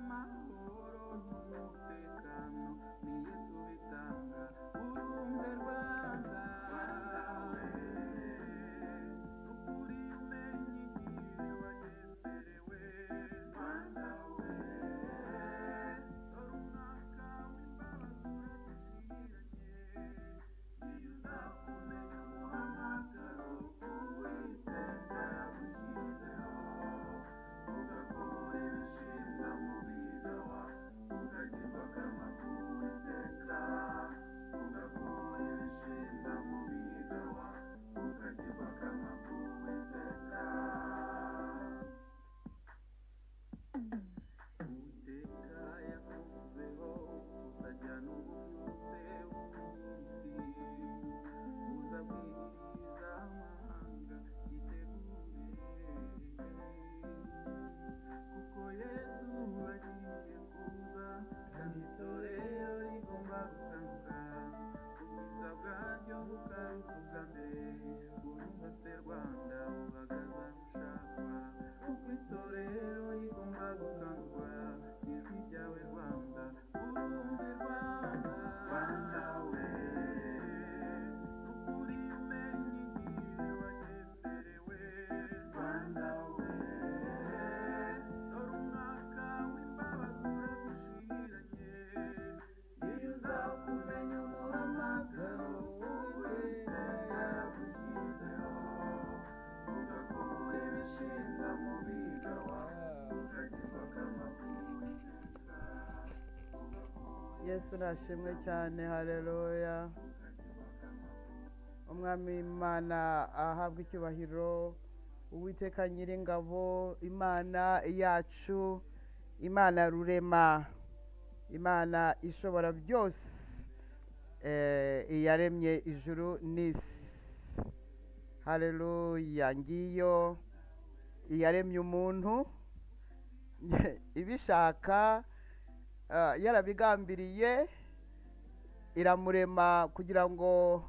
amahoro n'umutekano ni Yesu bitanga urumve Rwanda ukuri umenye igihe wagenderewe Rwanda we dore umwaka w'imbabazi uradushiranye iyo uzakumenya umuhamagaro Uwiteka yagushyizeho ugakura ibishinga mu bigawa ukagirwa akanwa k'Uwiteka ugakura ibishinga mu bigawa ukagirwa akanwa k'Uwiteka Uwiteka yakuvuzeho uzajya n'ububyutse bw'iminsi uzabwiriza amahanga yitegure kuko Yesu agiye kuza kandi itorero rigomba gukanguka ubwiza bwaryo bukaruta ubwa mbere urumva se Rwanda uhagaze ushakwa kuko itorero rigomba gukangurwa ijwi ryawe Rwanda urumve Rwanda Rwanda we ukuri umenye igihe wagenderewe Rwanda we dore umwaka w'imbabazi uradushiranye iyo uzakumenya umuhamagaro Uwiteka yagushyizeho ugakura ibishinga mu bigawa ukagirwa akanwa k'Uwiteka Yesu nashimwe cyane haleluya umwami Imana ahabwa icyubahiro Uwiteka nyiringabo Imana yacu Imana rurema Imana ishobora byose iyaremye ijuru n'isi haleluya ngiyo iyaremye umuntu ibishaka yarabigambiriye iramurema kugira ngo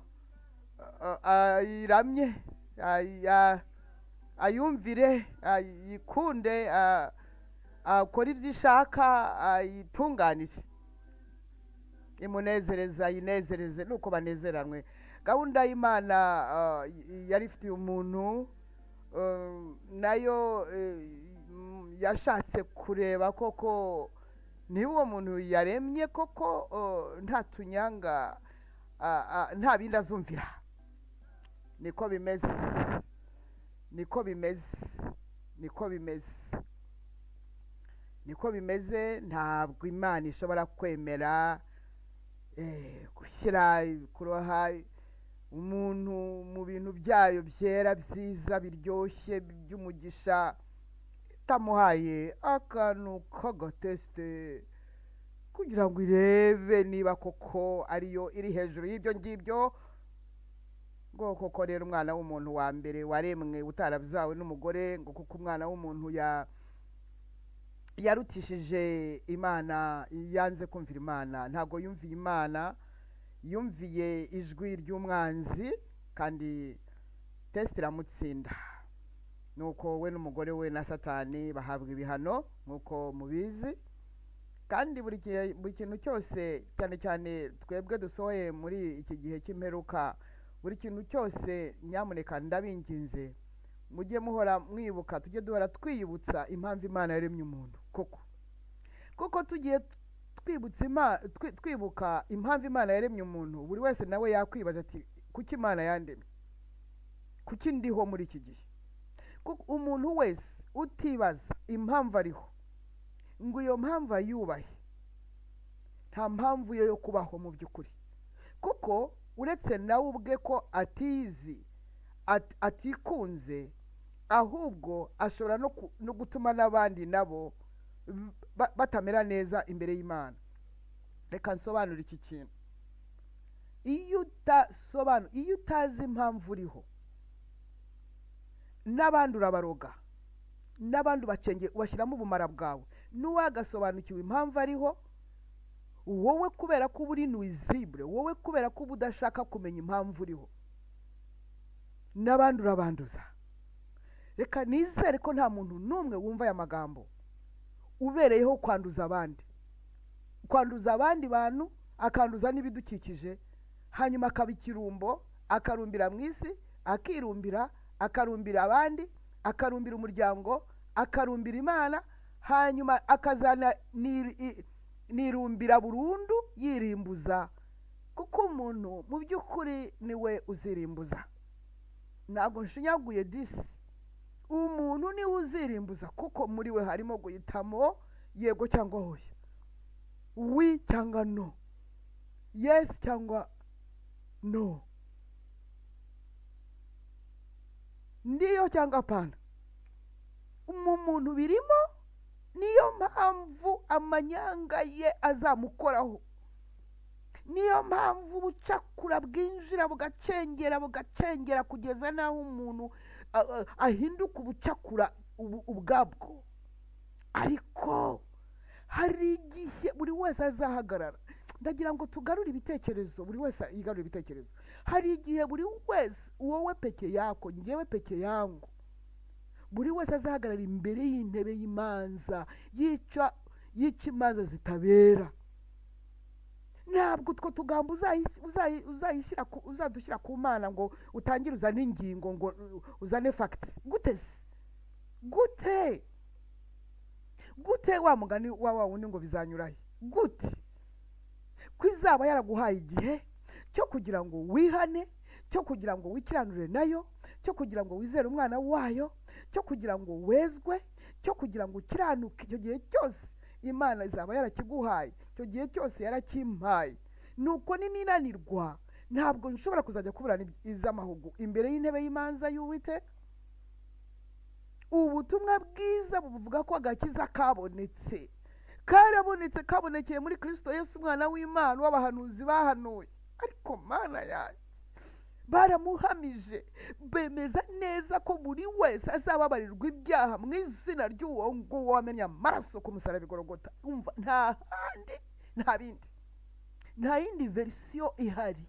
ayiramye ayumvire ayikunde akora ibyo ishaka ayitunganire imunezereza ayinezereze nuko banezeranwe gahunda y'Imana yari ifitiye umuntu nayo yashatse kureba koko niba uwo muntu yaremye koko nta tunyanga nta bindi azumvira niko bimeze niko bimeze niko bimeze niko bimeze ntabwo Imana ishobora kwemera gushyira kuroha umuntu mu bintu byayo byera byiza biryoshye by'umugisha itamuhaye akantu k'agatesite kugira ngo irebe niba koko ariyo iri hejuru y'ibyo ngibyo ngo koko rero umwana w'umuntu wa mbere waremwe utarabyawe n'umugore ngo kuko umwana w'umuntu yarutishije Imana yanze kumvira Imana ntabwo yumviye Imana yumviye ijwi ry'umwanzi kandi tesite iramutsinda nuko we n'umugore we na Satani bahabwa ibihano nk'uko mubizi kandi buri kintu cyose cyane cyane twebwe dusohoye muri iki gihe cy'imperuka buri kintu cyose nyamuneka ndabinginze mujye muhora mwibuka tujye duhora twiyibutsa impamvu Imana yaremye umuntu kuko tugiye twibuka impamvu Imana yaremye umuntu buri wese nawe yakwibaza ati kuki Imana yandemye kuki ndiho muri iki gihe kuko umuntu wese utibaza impamvu ariho ngo iyo mpamvu ayubahe nta mpamvu yo kubaho mu by'ukuri kuko uretse nawe ubwe ko atizi atikunze ahubwo ashobora no gutuma n'abandi nabo batamera neza imbere y'Imana reka nsobanure iki kintu iyo utazi impamvu uriho n'abandi urabaroga n'abandi ubashyiramo ubumara bwawe n'uwagasobanukiwe impamvu ariho wowe kubera ko uba uri nuizibure wowe kubera ko uba udashaka kumenya impamvu uriho n'abandi urabanduza reka nizere ko nta muntu n'umwe wumva aya magambo ubereyeho kwanduza abandi bantu, akanduza n'ibidukikije, hanyuma akaba ikirumbo, akarumbira mu isi, akarumbira abandi, akarumbira umuryango, akarumbira Imana, hanyuma akazana nirumbira burundu yirimbuza. Kuko umuntu mu by'ukuri niwe uzirimbuza. Ntabwo nshinyaguye disi, umuntu niwe uzirimbuza, kuko muri we harimo guhitamo yego cyangwa hoya, wi cyangwa no, yes cyangwa no, ndiyo cyangwa pana. Mu muntu birimo, niyo mpamvu amanyanga ye azamukoraho, niyo mpamvu ubucakura bwinjira bugacengera kugeza n'aho umuntu ahinduka ubucakura ubwabwo. Ariko hari igihe buri wese azahagarara. Ndagira ngo tugarure ibitekerezo, buri wese yigarure ibitekerezo. Hari igihe buri wese, wowe peke yako, njyewe peke yangu, buri wese azahagarara imbere y'intebe y'imanza, yica imanza zitabera. Ntabwo utwo tugambo uzadushyira ku Mana ngo utangire uzane ingingo, ngo uzane facts. Gute wa mugani wa wundi ngo bizanyurahe? Gute ko izaba yaraguhaye igihe cyo kugira ngo wihane, cyo kugira ngo wikiranure nayo, cyo kugira ngo wizere umwana wayo, cyo kugira ngo wezwe, cyo kugira ngo ukiranuke. Icyo gihe cyose Imana izaba yarakiguhaye, icyo gihe cyose yarakimpaye. Nuko ninanirwa, ntabwo nshobora kuzajya kuburana iz'amahugu imbere y'intebe y'imanza y'Uwiteka. Ubutumwa bwiza buvuga ko agakiza kabonetse, kabonekeye muri Kristo Yesu umwana w'Imana, w'abahanuzi bahanuye. Ariko Mana yanjye, baramuhamije, bemeza neza ko buri wese azababarirwa ibyaha mu izina ry'uwo nguwo wamennye amaraso ku musaraba i Golgotha. Umva, nta yindi verisiyo ihari.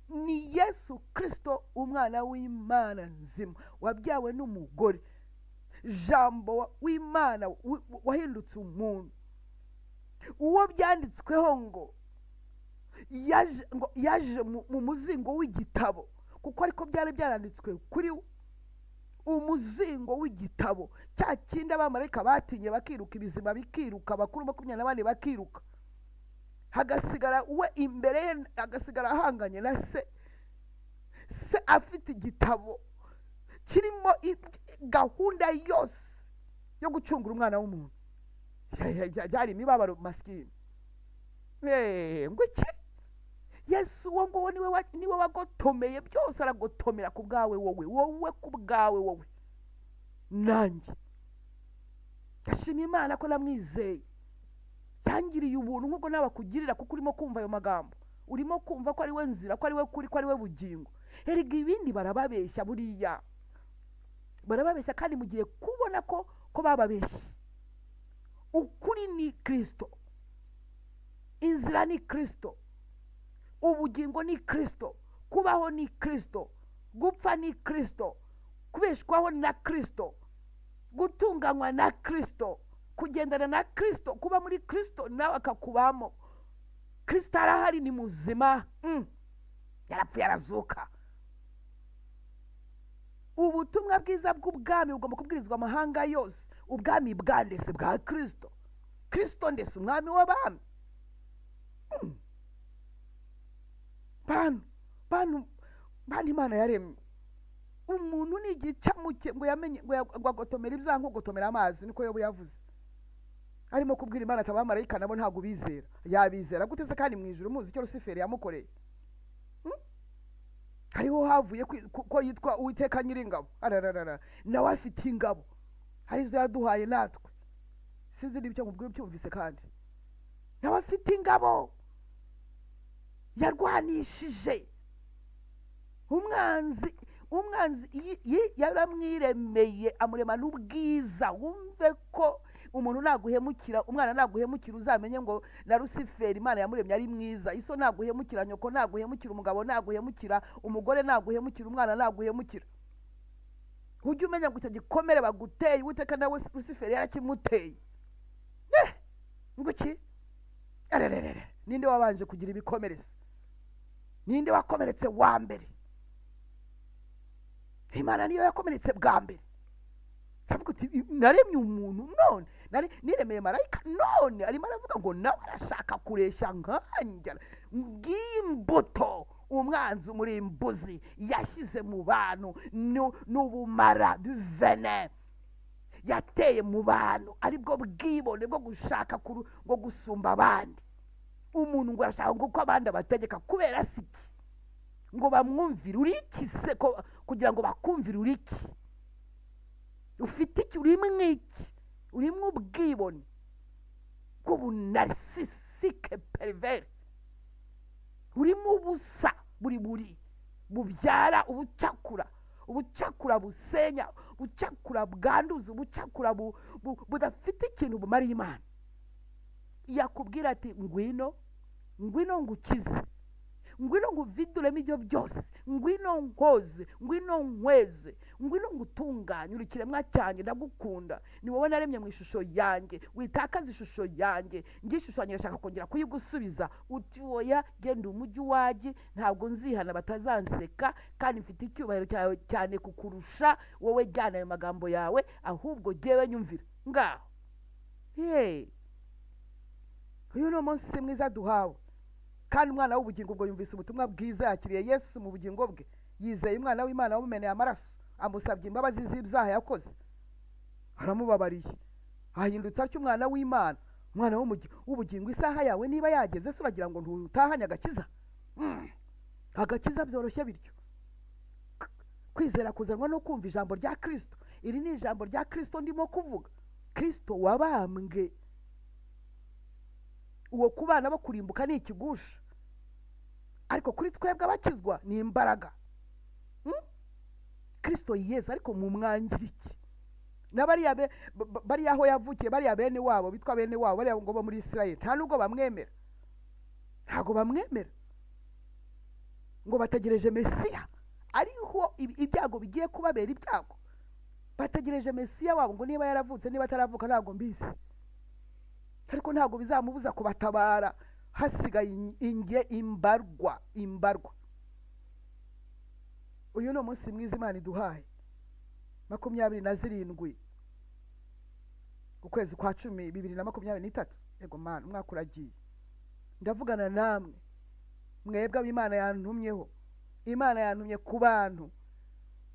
Ni Yesu Kristo umwana w'Imana nzima, wabyawe n'umugore, jambo w'Imana wahindutse umuntu, uwo byanditsweho ngo yaje mu muzingo w'igitabo, kuko ariko byari byaranditswe kuri umuzingo w'igitabo, cya kindi abamarayika batinye bakiruka, ibizima bikiruka, abakuru 24 bakiruka, hagasigara we imbere ye, agasigara ahanganye na se afite igitabo kirimo gahunda yose yo gucungura umwana w'umuntu. Byari imibabaro maskini. Ngo iki? Yesu uwo nguwo niwe wagotomeye byose, aragotomera ku bwawe wowe ku bwawe wowe nanjye. Ndashima Imana ko namwizeye, yangiriye ubuntu nk'uko nawe akugirira, kuko urimo kumva ayo magambo, urimo kumva ko ari we nzira, ko ari we kuri, ko ari we bugingo. Erega ibindi barababeshya, buriya barababeshya, kandi mugiye kubona ko bababeshye. Ukuri ni Kristo, inzira ni Kristo, ubugingo ni Kristo, kubaho ni Kristo, gupfa ni Kristo, kubeshwaho na Kristo, gutunganywa na Kristo, kugendana na Kristo, kuba muri Kristo nawe akakubamo. Kristo arahari, ni muzima, yarapfuye arazuka. Ubutumwa bwiza bw'ubwami bugomba kubwirizwa amahanga yose. Ubwami bwandese bwa Kristo, Kristo ndetse umwami w'abami. Bantu Imana yaremye umuntu ni igicamuke, ngo yamenye ngo agotomera ibyanko, gotomera amazi, niko Yobu yavuze. Arimo kubwira Imana ati abamarayika nabo ntabwo bizera. Yabizera gute se kandi mu ijuru muzi icyo Rusiferi yamukoreye? Hariho havuye ko yitwa Uwiteka Nyiringabo. Nawe afite ingabo, harizo yaduhaye natwe. Sinzi n'ibyo mubwiye byumvise, kandi nawe afite ingabo yarwanishije umwanzi yaramwiremeye, amurema n'ubwiza. Wumve ko umuntu naguhemukira, umwana naguhemukira, uzamenye ngo na Rusiferi Imana yamuremye ari mwiza. Iso naguhemukira, nyoko naguhemukira, umugabo naguhemukira, umugore naguhemukira, umwana naguhemukira, ujye umenya ngo icyo gikomere baguteye Uwiteka nawe Rusiferi yarakimuteye. ngo iki arererere ninde wabanje kugira ibikomereza, ninde wakomeretse wa mbere? Imana niyo yakomeretse bwa mbere. Aravuga uti naremye umuntu none niremeye marayika none arimo aravuga ngo nawe arashaka kureshya nkanjye. Ng'imbuto umwanzi umurimbuzi yashyize mu bantu n'ubumara du venin yateye mu bantu, aribwo bwibone bwo gushaka bwo gusumba abandi. Umuntu ngo arashaka uko abandi abategeka kubera siki ngo bamwumvire. Urikise kugira ngo bakumvire uriki? Ufite iki? Urimo iki? Urimo ubwibone bw'ubunarisisike perivere, urimo ubusa buri bubyara ubucakura busenya, ubucakura bwanduza, ubucakura budafite ikintu bumariye Imana. Yakubwira ati ngwino ngukize, ngwino nguviduremo ibyo byose, ngwino nkoze, ngwino nkweze, ngwino ngutunganye, uri ikiremwa cyanjye, ndagukunda, ni wowe naremye mu ishusho yanjye, witakaza ishusho yanjye, ngiye ishusho yanjye ndashaka kongera kuyigusubiza. Uti oya, genda umujyi waje, ntabwo nzihana batazanseka, kandi mfite icyubahiro cyawe cyane kukurusha wowe. Jyana ayo magambo yawe, ahubwo jyewe nyumvira. Ngaho uyu ni umunsi mwiza duhawe, kandi umwana w'ubugingo ubwo yumvise ubutumwa bwiza, yakiriye Yesu mu bugingo bwe, yizeye umwana w'Imana wamumeneye amaraso, amusabye imbabazi z'ibyaha yakoze, aramubabariye, ahindutse atyo umwana w'Imana, umwana w'ubugingo. Isaha yawe niba yageze, se uragira ngo ntutahanye agakiza? Agakiza byoroshye bityo. Kwizera kuzanwa no kumva ijambo rya Kristo. Iri ni ijambo rya Kristo ndimo kuvuga, Kristo wabambwe. Uwo kubana bo kurimbuka ni ikigusha, ariko kuri twebwe abakizwa ni imbaraga. Kristo Yesu ariko mu mwangiriki bariya aho yavukiye, bariya bene wabo bitwa bene wabo, bariya ngo bo muri Isirayeli, nta nubwo bamwemera, ntago bamwemera, ngo bategereje Mesiya. Ariho ibyago bigiye kubabera ibyago, bategereje Mesiya wabo, ngo niba yaravutse niba ataravuka ntabwo mbizi, ariko ntabwo bizamubuza kubatabara. Hasigaye imbarwa. Uyu ni umunsi mwiza Imana iduhaye, 27 ukwezi kwa 10 2023. Yego Mana, umwaka uragiye. Ndavugana namwe mwebwe ab'Imana yantumyeho. Imana yantumye ku bantu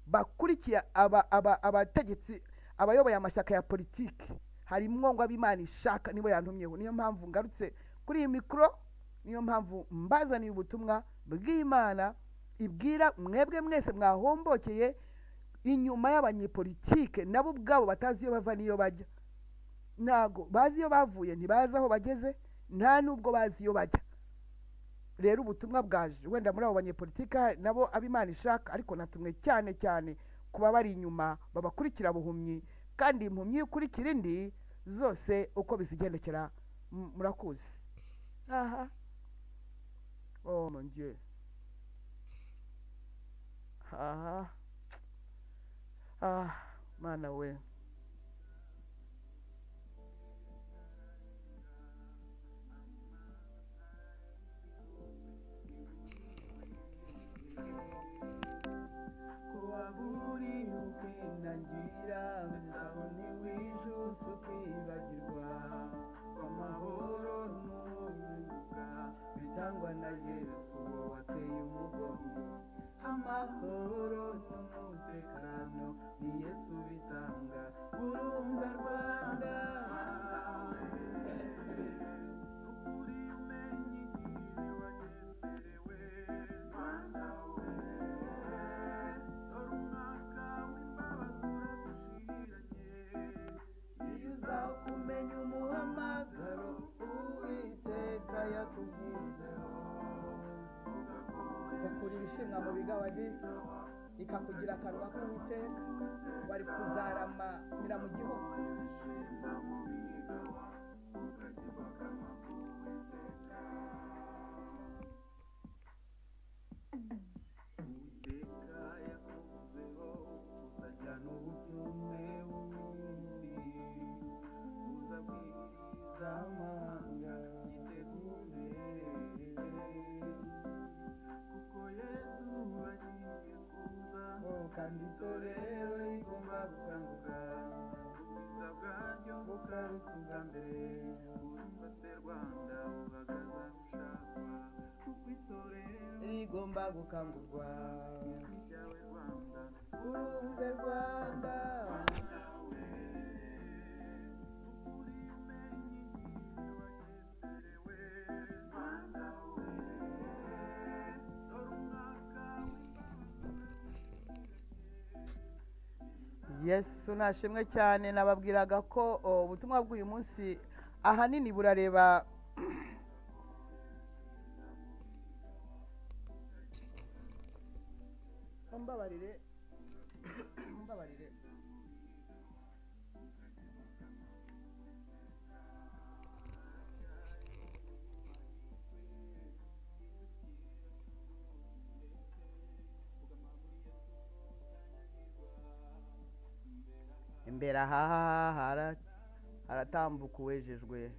bakurikiye abategetsi, abayoboye amashyaka ya politiki. Harimo ngo ab'Imana ishaka, nibo yantumyeho. Niyo mpamvu ngarutse kuri iyi mikoro, niyo mpamvu mbazaniye ubutumwa bw'Imana ibwira mwebwe mwese mwahombokeye inyuma y'abanyepolitike, nabo ubwabo batazi iyo bava n'iyo bajya. Ntago bazi iyo bavuye, ntibazi aho bageze, nta nubwo bazi iyo bajya. Rero ubutumwa bwaje wenda muri abo banyepolitike nabo ab'Imana ishaka, ariko natumwe cyane cyane kuba bari inyuma babakurikira buhumyi, kandi impumyi ukurikira indi zose uko bizigendekera murakuzi. Aha, oh mon Dieu, aha, Mana we. Kuwaburi ukinangira, mzaboni wijuse ukwibagirwa, amahoro n'urubuga bitangwa na Yesu wateye umugongo. Amahoro n'umutekano ni Yesu bitanga. Urumva Rwanda, ukuri umenye igihe wagenderewe. Rwanda we, dore umwaka w'imbabazi uradushiranye. Iyo uzakumenya umuhamagaro Uwiteka yakuvuzeho, bakura ibishimwa mu bigawadisi, ikakugira akanwa k'Uwiteka, wari kuzaramira mu gihugu. Uwiteka yakuvuzeho, uzajyana ububyutse w'isi, uzabwiriza amahanga. utaruta ubwa mbere urumva se rwanda uhagaze aho ushakwa kuko itorero rigomba gukangurwa ryawe rwanda urumve rwanda nawe ukuri umenye inyigisho wagenderewe rwanda we dore umwaka yesu nashimwe cyane. nababwiraga ko ubutumwa bw'uyu munsi ahanini burareba mumbabarire mumbabarire imbere aha haratambuka uwejejwe.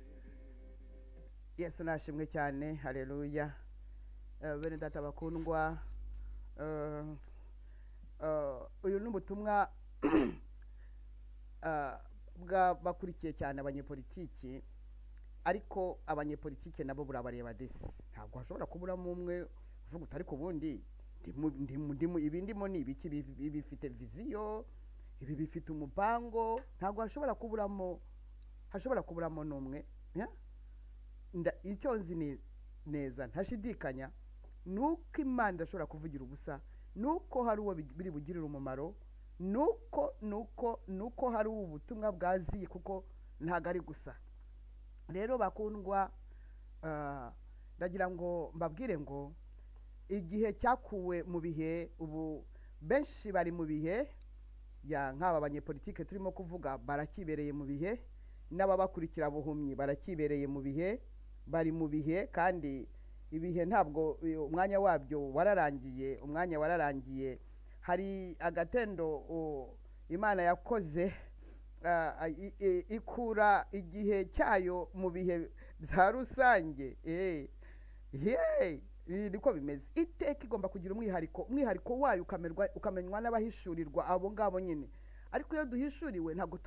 yesu nashimwe cyane. haleluya. bene data bakundwa, uyu ni ubutumwa bakurikiye cyane abanyepolitiki, ariko abanyepolitiki nabo burabareba desi. ntabwo hashobora kuburamo umwe uvuga utari ku bundi ibi ndimo ni ibiki, ibi bifite viziyo, ibi bifite umupango. ntabwo hashobora kuburamo n'umwe. icyo nzi neza ntashidikanya nuko imana idashobora kuvugira ubusa, nuko hari uwo biri bugirire umumaro, nuko hari ubutumwa bwaziye, kuko ntabwo ari gusa. rero bakundwa, ndagira ngo mbabwire ngo igihe cyakuwe mu bihe, ubu benshi bari mu bihe nk'aba banyepolitike turimo kuvuga barakibereye mu bihe, n'ababakurikira buhumyi barakibereye mu bihe, bari mu bihe, kandi ibihe ntabwo umwanya wabyo wararangiye. hari agatendo imana yakoze, ikura igihe cyayo mu bihe bya rusange. niko bimeze. iteka igomba kugira umwihariko wayo, ukamenywa n'abahishurirwa abo ngabo nyine. ariko iyo duhishuriwe ntabwo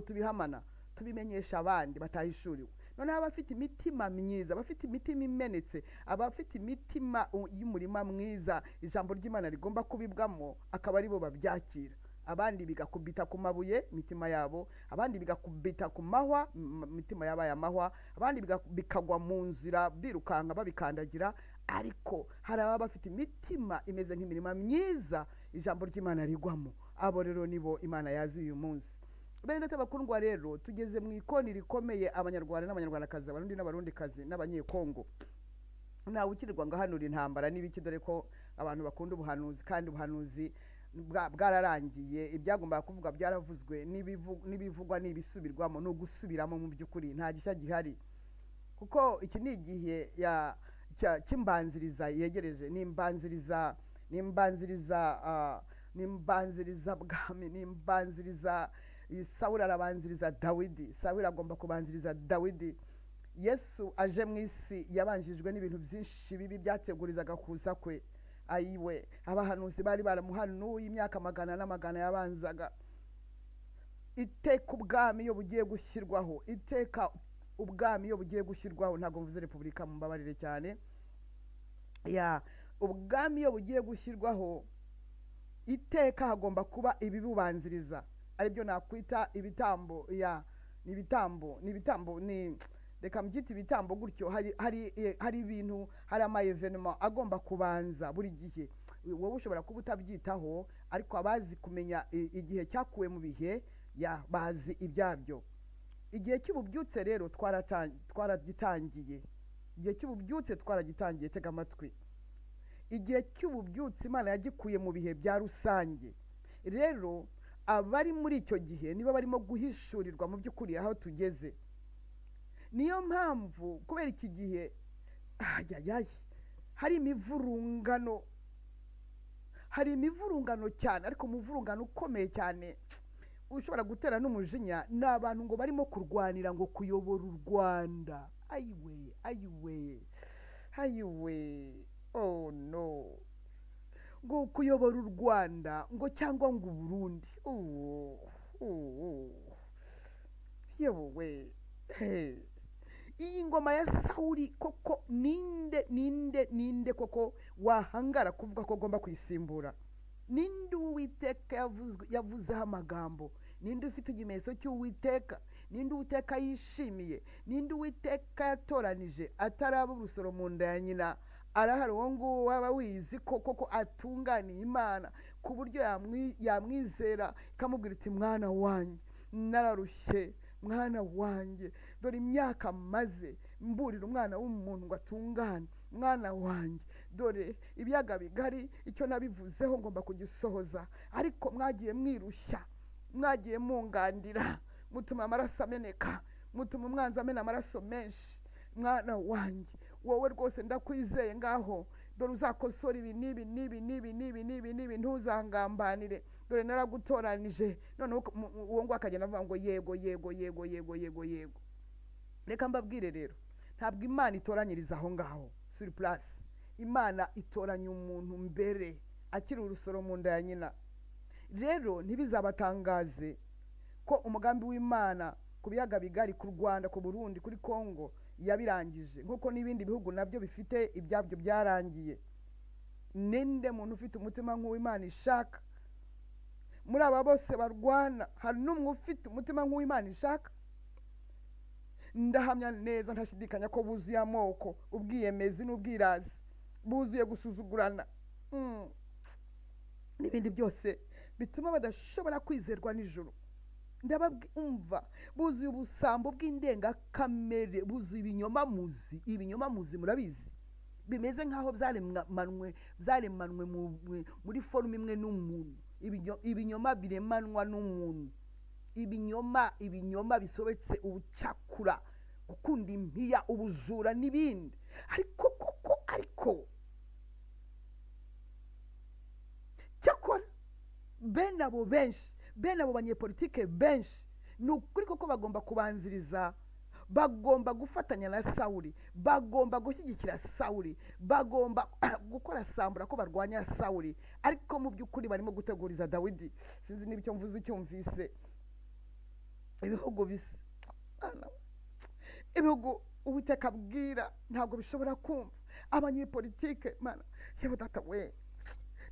tubihamana, tubimenyesha abandi batahishuriwe. noneho abafite imitima myiza, abafite imitima imenetse, abafite imitima y'umurima mwiza ijambo ry'imana rigomba kubibwamo, akaba aribo babyakira. abandi bigakubita ku mabuye imitima yabo, abandi bigakubita ku mahwa imitima yabaye amahwa, abandi bikagwa mu nzira birukanka babikandagira. ariko hari ababa bafite imitima imeze nk'imirima myiza ijambo ry'imana rigwamo. abo rero nibo imana yazi uyu munsi. bene data bakundwa, rero tugeze mu ikoni rikomeye, abanyarwanda n'abanyarwandakazi, abarundi n'abarundikazi n'abanyekongo. ntawe ukirirwa ngo ahanura intambara n'ibiki, dore ko abantu bakunda ubuhanuzi, kandi ubuhanuzi bwararangiye. ibyagombaga kuvuga byaravuzwe, n'ibivugwa n'ibisubirwamo, no gusubiramo. mu by'ukuri nta gishya gihari, kuko iki ni igihe cy'imbanziriza yegereje. n'imbanziriza bwami, n'imbanziriza. Sawuli arabanziriza Dawidi, Sawuli agomba kubanziriza Dawidi. Yesu aje mu isi yabanjijwe n'ibintu byinshi bibi byategurizaga kuza kwe. ayiwe abahanuzi bari baramuhanuye imyaka magana n'amagana yabanzaga. iteka ubwami iyo bugiye gushyirwaho, ntabwo mvuze repubulika, mumbabarire cyane. ubwami iyo bugiye gushyirwaho, iteka hagomba kuba ibibubanziriza, aribyo nakwita ibitambo. reka mbyite ibitambo gutyo. hari ibintu, hari amayevenema agomba kubanza buri gihe. wowe ushobora kuba utabyitaho, ariko abazi kumenya igihe cyakuwe mu bihe bazi ibyabyo. igihe cy'ububyutse rero twaragitangiye. tega amatwi. igihe cy'ububyutse Imana yagikuye mu bihe bya rusange. rero abari muri icyo gihe nibo barimo guhishurirwa mu by'ukuri aho tugeze. niyo mpamvu kubera iki gihe hari imivurungano cyane, ariko umuvurungano ukomeye cyane ushobora gutera n'umujinya. ni abantu ngo barimo kurwanira ngo kuyobora u Rwanda. ayiwe oh no, ngo kuyobora u Rwanda ngo cyangwa ngo Burundi. yewe iyi ngoma ya Sawuli koko ninde koko wahangara kuvuga ko agomba kwisimbura? Ninde Uwiteka yavuzeho amagambo? Ninde ufite ikimenyetso cy'Uwiteka? Ninde Uwiteka yishimiye? Ninde Uwiteka yatoranije ataraba urusoro mu nda ya nyina? Arahari uwo nguwo waba wizi ko koko atunganiye Imana ku buryo yamwizera ikamubwira iti mwana wanjye nararushye, mwana wanjye dore imyaka maze mburira umwana w'umuntu ngo atungane, mwana wanjye dore ibiyaga bigari icyo nabivuzeho ngomba kugisohoza, ariko mwagiye mwirushya, mwagiye mungandira, mutuma amaraso ameneka, mutuma umwanzi amena amaraso menshi. Mwana wanjye wowe rwose ndakwizeye, ngaho dore uzakosora ibi n'ibi, ntuzangambanire, dore naragutoranije. None uwo ngo akagenda avuga ngo yego. Reka mbabwire rero, ntabwo Imana itoranyiriza aho ngaho sur place. Imana itoranya umuntu mbere akiri urusoro mu nda ya nyina. Rero ntibizabatangaze ko umugambi w'Imana ku biyaga bigari, ku Rwanda, ku Burundi, kuri Kongo yabirangije, nk'uko n'ibindi bihugu nabyo bifite ibyabyo byarangiye. Ninde muntu ufite umutima nk'uw'Imana ishaka? Muri aba bose barwana hari n'umwe ufite umutima nk'uw'Imana ishaka? Ndahamya neza ntashidikanya ko buzuye amoko, ubwiyemezi n'ubwirazi, buzuye gusuzugurana n'ibindi byose bituma badashobora kwizerwa n'ijuru. Ndababwumva buzuye ubusambo bw'indengakamere, buzuye ibinyoma muzi murabizi, bimeze nk'aho byaremanwe muri forume imwe n'umuntu. Ibinyoma biremanwa n'umuntu, ibinyoma bisobetse ubucakura, gukunda impiya, ubujura n'ibindi. Ariko cyakora bene abo banyepolitike benshi ni ukuri koko bagomba kubanziriza, bagomba gufatanya na Sawuli, bagomba gushyigikira Sawuli, bagomba gukora sambura ko barwanya Sawuli, ariko mu by'ukuri barimo guteguriza Dawidi. Sinzi niba icyo mvuze ucyumvise. Ibihugu Uwiteka abwira ntabwo bishobora kumva. Abanyepolitike mana yewe data we,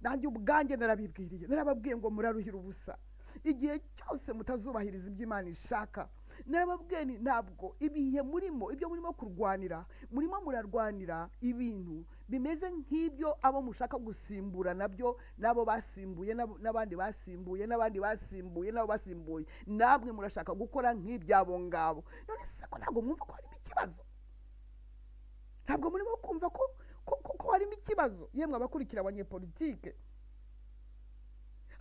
nanjye ubwanjye narabibwiriye, narababwiye ngo muraruhira ubusa igihe cyose mutazubahiriza ibyo Imana ishaka. Narababwiye ntabwo ibyo murimo kurwanira, murimo murarwanira ibintu bimeze nk'ibyo abo mushaka gusimbura nabyo, nabo basimbuye, n'abandi basimbuye, nabo basimbuye, namwe murashaka gukora nk'ibyabo ngabo. None se ko ntabwo mwumva ko harimo ikibazo? Ntabwo murimo kumva ko harimo ikibazo? Yemwe abakurikira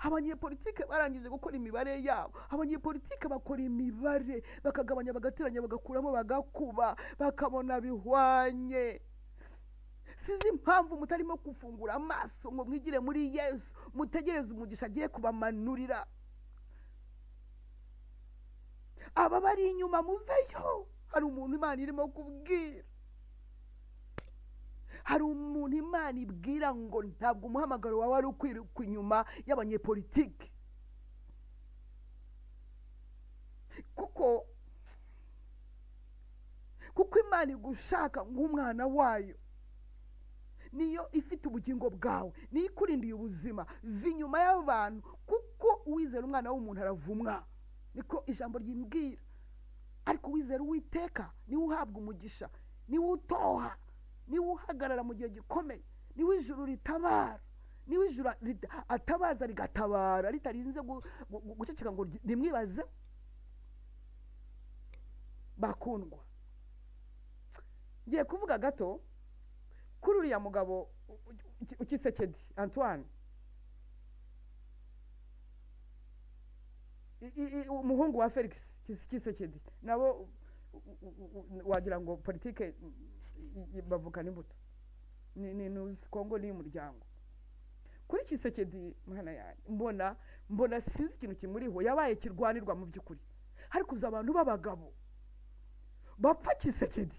abanyepolitike barangije gukora imibare yabo. Abanyepolitike bakora imibare, bakagabanya, bagateranya, bagakuramo, bagakuba, bakabona bihwanye. Sizi impamvu mutarimo gufungura amaso ngo mwigire muri Yesu, mutegereze umugisha agiye kubamanurira. Aba bari inyuma muveyo, hari umuntu Imana irimo kubwira. Hari umuntu Imana ibwira ngo ntabwo umuhamagaro wawe ari ukwiruka inyuma y'abanyepolitike, kuko Imana igushaka nk'umwana wayo, niyo ifite ubugingo bwawe, niyo ikurindiye ubuzima. Va inyuma y'abantu, kuko uwizera umwana w'umuntu aravumwa, niko ijambo ryimbwira. Ariko uwizera Uwiteka niwe uhabwa umugisha, niwe utoha, niwe uhagarara mu gihe gikomeye, niwe ijuru ritabara, niwe ijuru atabaza rigatabara ritarinze guceceka ngo nimwibaze. Bakundwa, ngiye kuvuga gato kuri uriya mugabo Kisekedi Antoine, umuhungu wa Felix Kisekedi. Nabo wagira ngo politike bavukana imbuto, ni Kongo ni umuryango. Kuri Kisekedi mwana yanjye mbona sinzi ikintu kimuriho, yabaye kirwanirwa mu by'ukuri. Hari kuza abantu b'abagabo bapfa Kisekedi,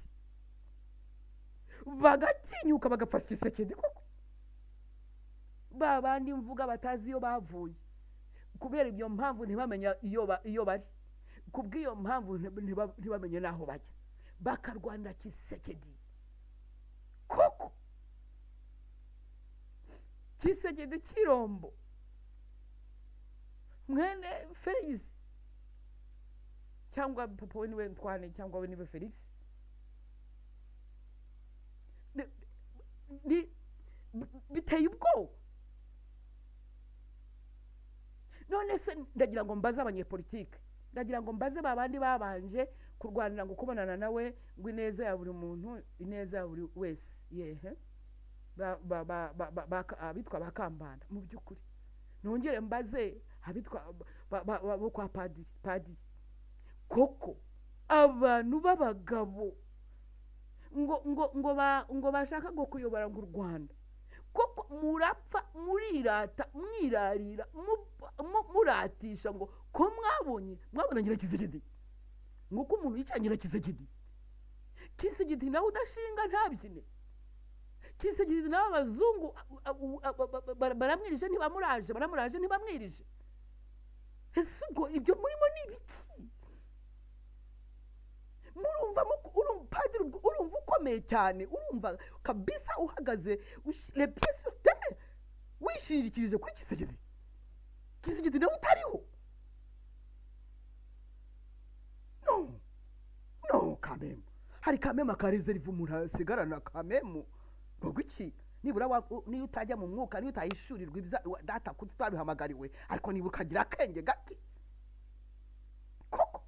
bagatinyuka bagapfa Kisekedi. Koko babandi mvuga batazi iyo bavuye, kubera ibyo mpamvu ntibamenya iyo bari. kubw'iyo mpamvu ntibamenye n'aho bajya bakarwanira Kisekedi. Koko Kisekedi Kirombo mwene Felix cyangwa papa we niwe Ntwane cyangwa we niwe Felix, biteye ubwoba. None se ndagira ngo mbaze abanyepolitike, ndagira ngo mbaze babandi babanje kurwanira ngo kubonana nawe ngo ineza ya buri muntu, ineza ya buri wese, yehe abitwa bakambanda. Mu by'ukuri nongere mbaze abitwa bo kwa padiri, koko abantu b'abagabo ngo bashaka ngo kuyobora ngo u Rwanda, koko murapfa murirata mwirarira muratisha ngo ko mwabonye Nyirakisekedi, nk'uko umuntu yica Nyirakisekedi. Kisekedi nawe udashinga ntabyine, Kisekedi nawe abazungu baramwirije ntibamwirije. Ese ubwo ibyo murimo ni ibiki? Murumva padiri, urumva ukomeye cyane, urumva kabisa uhagaze les pieds sur terre wishingikirije kuri Kisekedi. Kisekedi nawe utariho. No kamemu hari kamemu akareserve umuntu asigarana kamemu ngo iki nibura niyo utajya mu mwuka, niyo utayishurirwa ibya data kutabihamagariwe, ariko niba ukagira akenge gake. Koko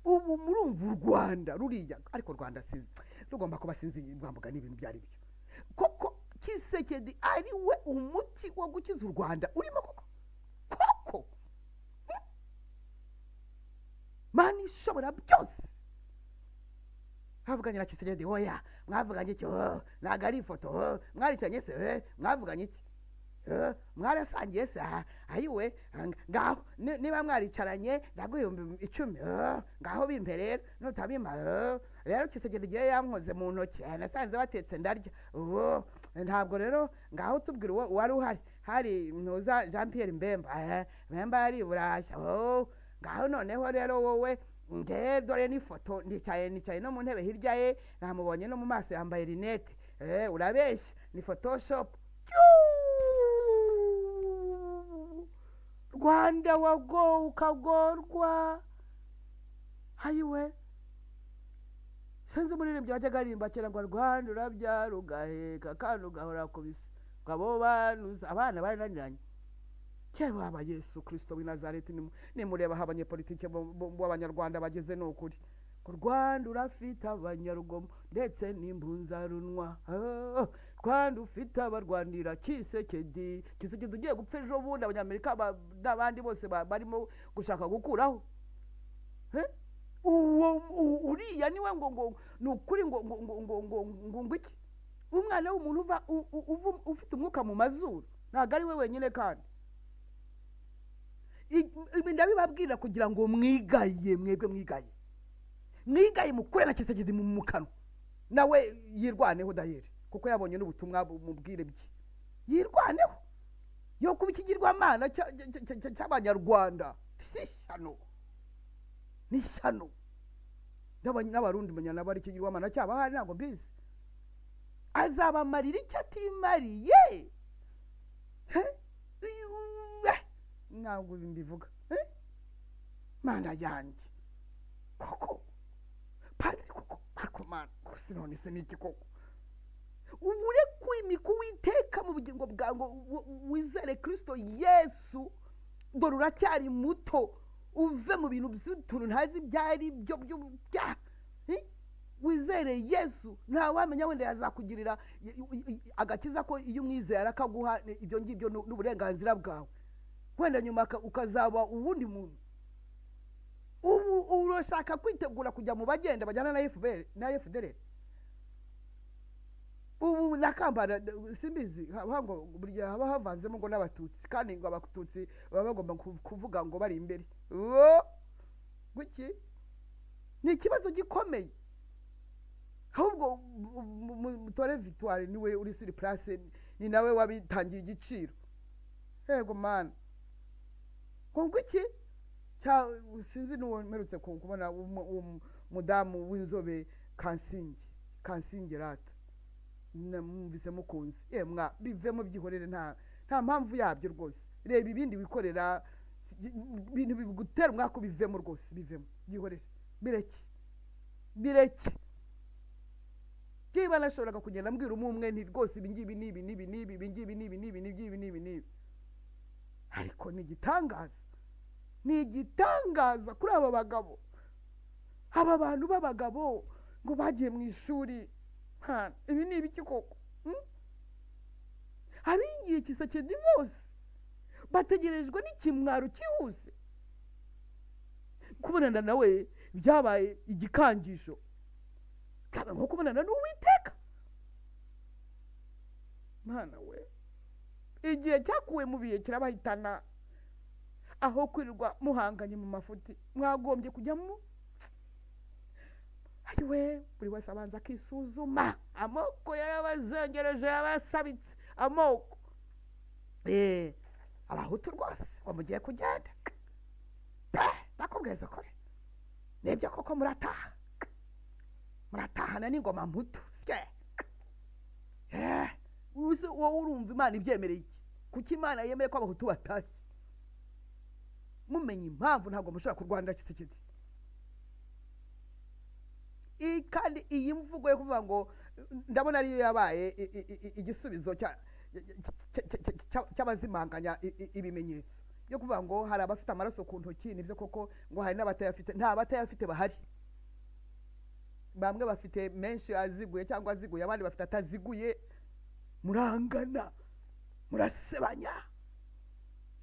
ubu murumva u Rwanda ruriya, ariko Rwanda sinzi rugomba kuba sinzi rwambuga n'ibintu byari byo. Koko Kisekedi ari we umuti wo gukiza u Rwanda urimo koko mani ishobora byose. Havuganye na Kisekedi, oya mwavuganye iki? Ntago ari ifoto. Mwaricanye se? Mwavuganye iki? Mwarasangiye se? Ayiwe ngaho niba mwaricaranye ndaguha 10,000 ngaho bimperera, nutabima rero Kisekedi giye yankoze mu ntoki, nasanze batetse ndarya. Ntabwo rero ngaho tubwira wari uhari, hari ntuza Jean Pierre Mbemba yari burashya. Ngaho noneho rero wowe dore n'ifoto, nicaye no mu ntebe hirya ye, namubonye no mu maso yambaye rinete. Urabeshya, ni Photoshop. Rwanda wago ukagorwa. Hayiwe senze umuririmbyi wajyaga arimba kera ngo Rwanda urabyara ugaheka kandi ugahora kubisa, ngabo banuza abana barananiranye. Cyeba aba Yesu Kristo w'i Nazareti, nimureba abanyepolitike b'abanyarwanda bageze n'ukuri. Ku Rwanda urafite abanyarugomo ndetse n'imbunzarunwa. Rwanda ufite abarwanira Kisekedi ugiye gupfa ejo bundi, abanyamerika n'abandi bose barimo gushaka gukuraho. Uriya niwe ngo ni ukuri ngo iki? Umwana w'umuntu ufite umwuka mu mazuru, ntabwo ari we wenyine. Kandi ibi ndabibabwira kugira ngo mwigaye, mwebwe mwigaye mukure na Kisekedi mu kanwa, nawe yirwaneho dayeri, kuko yabonye n'ubutumwa mubwire bye. Yirwaneho yo kuba ikigirwamana cy'abanyarwanda. Ni shyano n'abarundi manyana bari ikigirwamana cy'abahari ntabwo mbizi. Azabamarira icyo atimariye. Ntabwo mbivuga. Mana yanjye koko padiri, koko ariko mana none se niki koko? Ubure kwimika Uwiteka mu bugingo bwawe, wizere Kristo Yesu, dore uracyari muto, uve mu bintu by'utuntu ntazi byari byo wizere Yesu. Nta wamenya wenda yazakugirira agakiza ko iyo umwizera akaguha ibyo ngibyo n'uburenganzira bwawe, wenda nyuma ukazaba uwundi muntu. Ubu urashaka kwitegura kujya mu bagenda bajyana na FDL. Ubu nakambara simbizi ngo burya haba havanzemo ngo n'abatutsi, kandi ngo abatutsi baba bagomba kuvuga ngo bari imbere. Guki ni ikibazo gikomeye. Ahubwo Mutore Victoire niwe uri sur place, ni nawe wabitangiye igiciro. Yego man. Guki sinzi n'uwo mperutse kubona umudamu w'inzobe kansinge rata mwumvise mukunze mwa bivemo byihorere nta mpamvu yabyo rwose reba ibindi wikorera ibintu bigutera umwaka bivemo rwose bivemo byihorere bireke kiba nashoboraga kugenda mbwira umwe nti rwose ibi ngibi n'ibi n'ibi n'ibi ibi ngibi n'ibi n'ibi n'ibi n'ibi n'ibi ariko ni igitangaza kuri aba bagabo aba bantu b'abagabo ngo bagiye mu ishuri ibi ni ibiki koko abingiye Kisekedi bose bategerejwe n'ikimwaro cyihuse kubonana nawe byabaye igikangisho kandi nko kubonana n'Uwiteka Mana we igihe cyakuwe mu bihe kirabahitana aho kwirirwa muhanganye mu mafuti mwagombye kujyamo ayiwe buri wese abanza akisuzuma amoko yarabazengereje yabasabitse amoko abahutu rwose ngo mugiye kugenda nakubwiza kore nibyo koko muratahana n'ingoma mputu wowe urumva Imana ibyemereye iki kuko Imana yemeye ko abahutu batashye mumenye impamvu ntabwo mushobora kurwanira Kisekedi kandi iyi mvugo yo kuvuga ngo ndabona ariyo yabaye igisubizo cy'abazimanganya ibimenyetso yo kuvuga ngo hari abafite amaraso ku ntoki nibyo koko ngo hari n'abatayafite nta batayafite bahari bamwe bafite menshi aziguye cyangwa aziguye abandi bafite ataziguye murangana murasebanya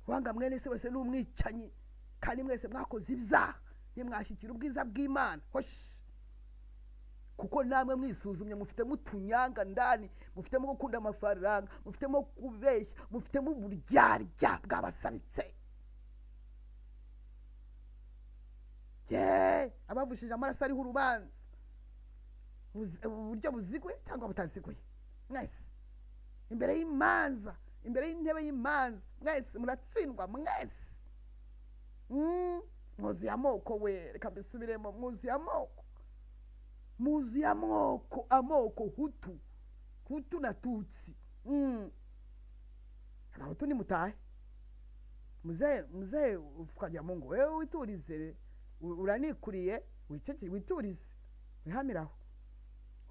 wanga mwene se wese n'umwicanyi kandi mwese mwakoze ibyaha mwashyikira ubwiza bw'Imana kuko namwe mwisuzumye mufitemo utunyanga ndani mufitemo gukunda amafaranga mufitemo kubeshya mufitemo uburyarya bwabasabitse abavushije amaraso ariho urubanza uburyo buziguye cyangwa butaziguye mwese imbere y'imanza imbere y'intebe y'imanza mwese muratsindwa mwese mwuzuye amoko we reka mbisubiremo mwuzuye amoko hutu na tutsi abahutu ni mutahe muze ukajya mu ngo wewe witurize uranikuriye witurize wihamiraho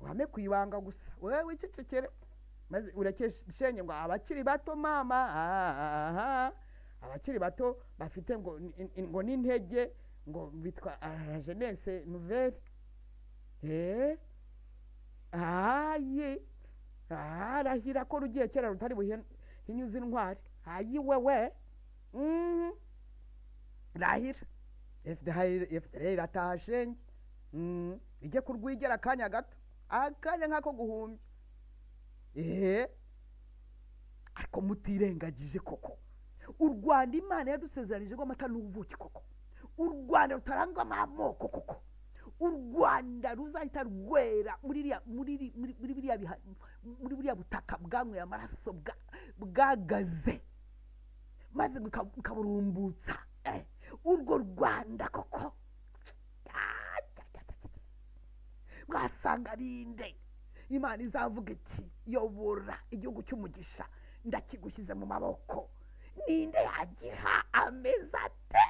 uhame kwibanga gusa wewe wicecekere maze urakeshenye ngo abakiri bato mama abakiri bato bafite ngo n'intege ngo bitwa jeunesse nouvelle arahira ko rugiye kera rutari buhinyuze intwari wewe rahira FDR iratashenge ijye kurwigera akanya gato akanya nk'ako guhumbya ariko mutirengagije koko u Rwanda Imana yadusezeranije ko amata n'ubuki koko u Rwanda rutarangwamo amoko koko u Rwanda ruzahita rwera muri buriya butaka bwanyweye amaraso bwagaze maze bukaburumbutsa urwo Rwanda koko mwasanga ari nde Imana izavuga iti yobora igihugu cy'umugisha ndakigushyize mu maboko ninde yagiha ameza ate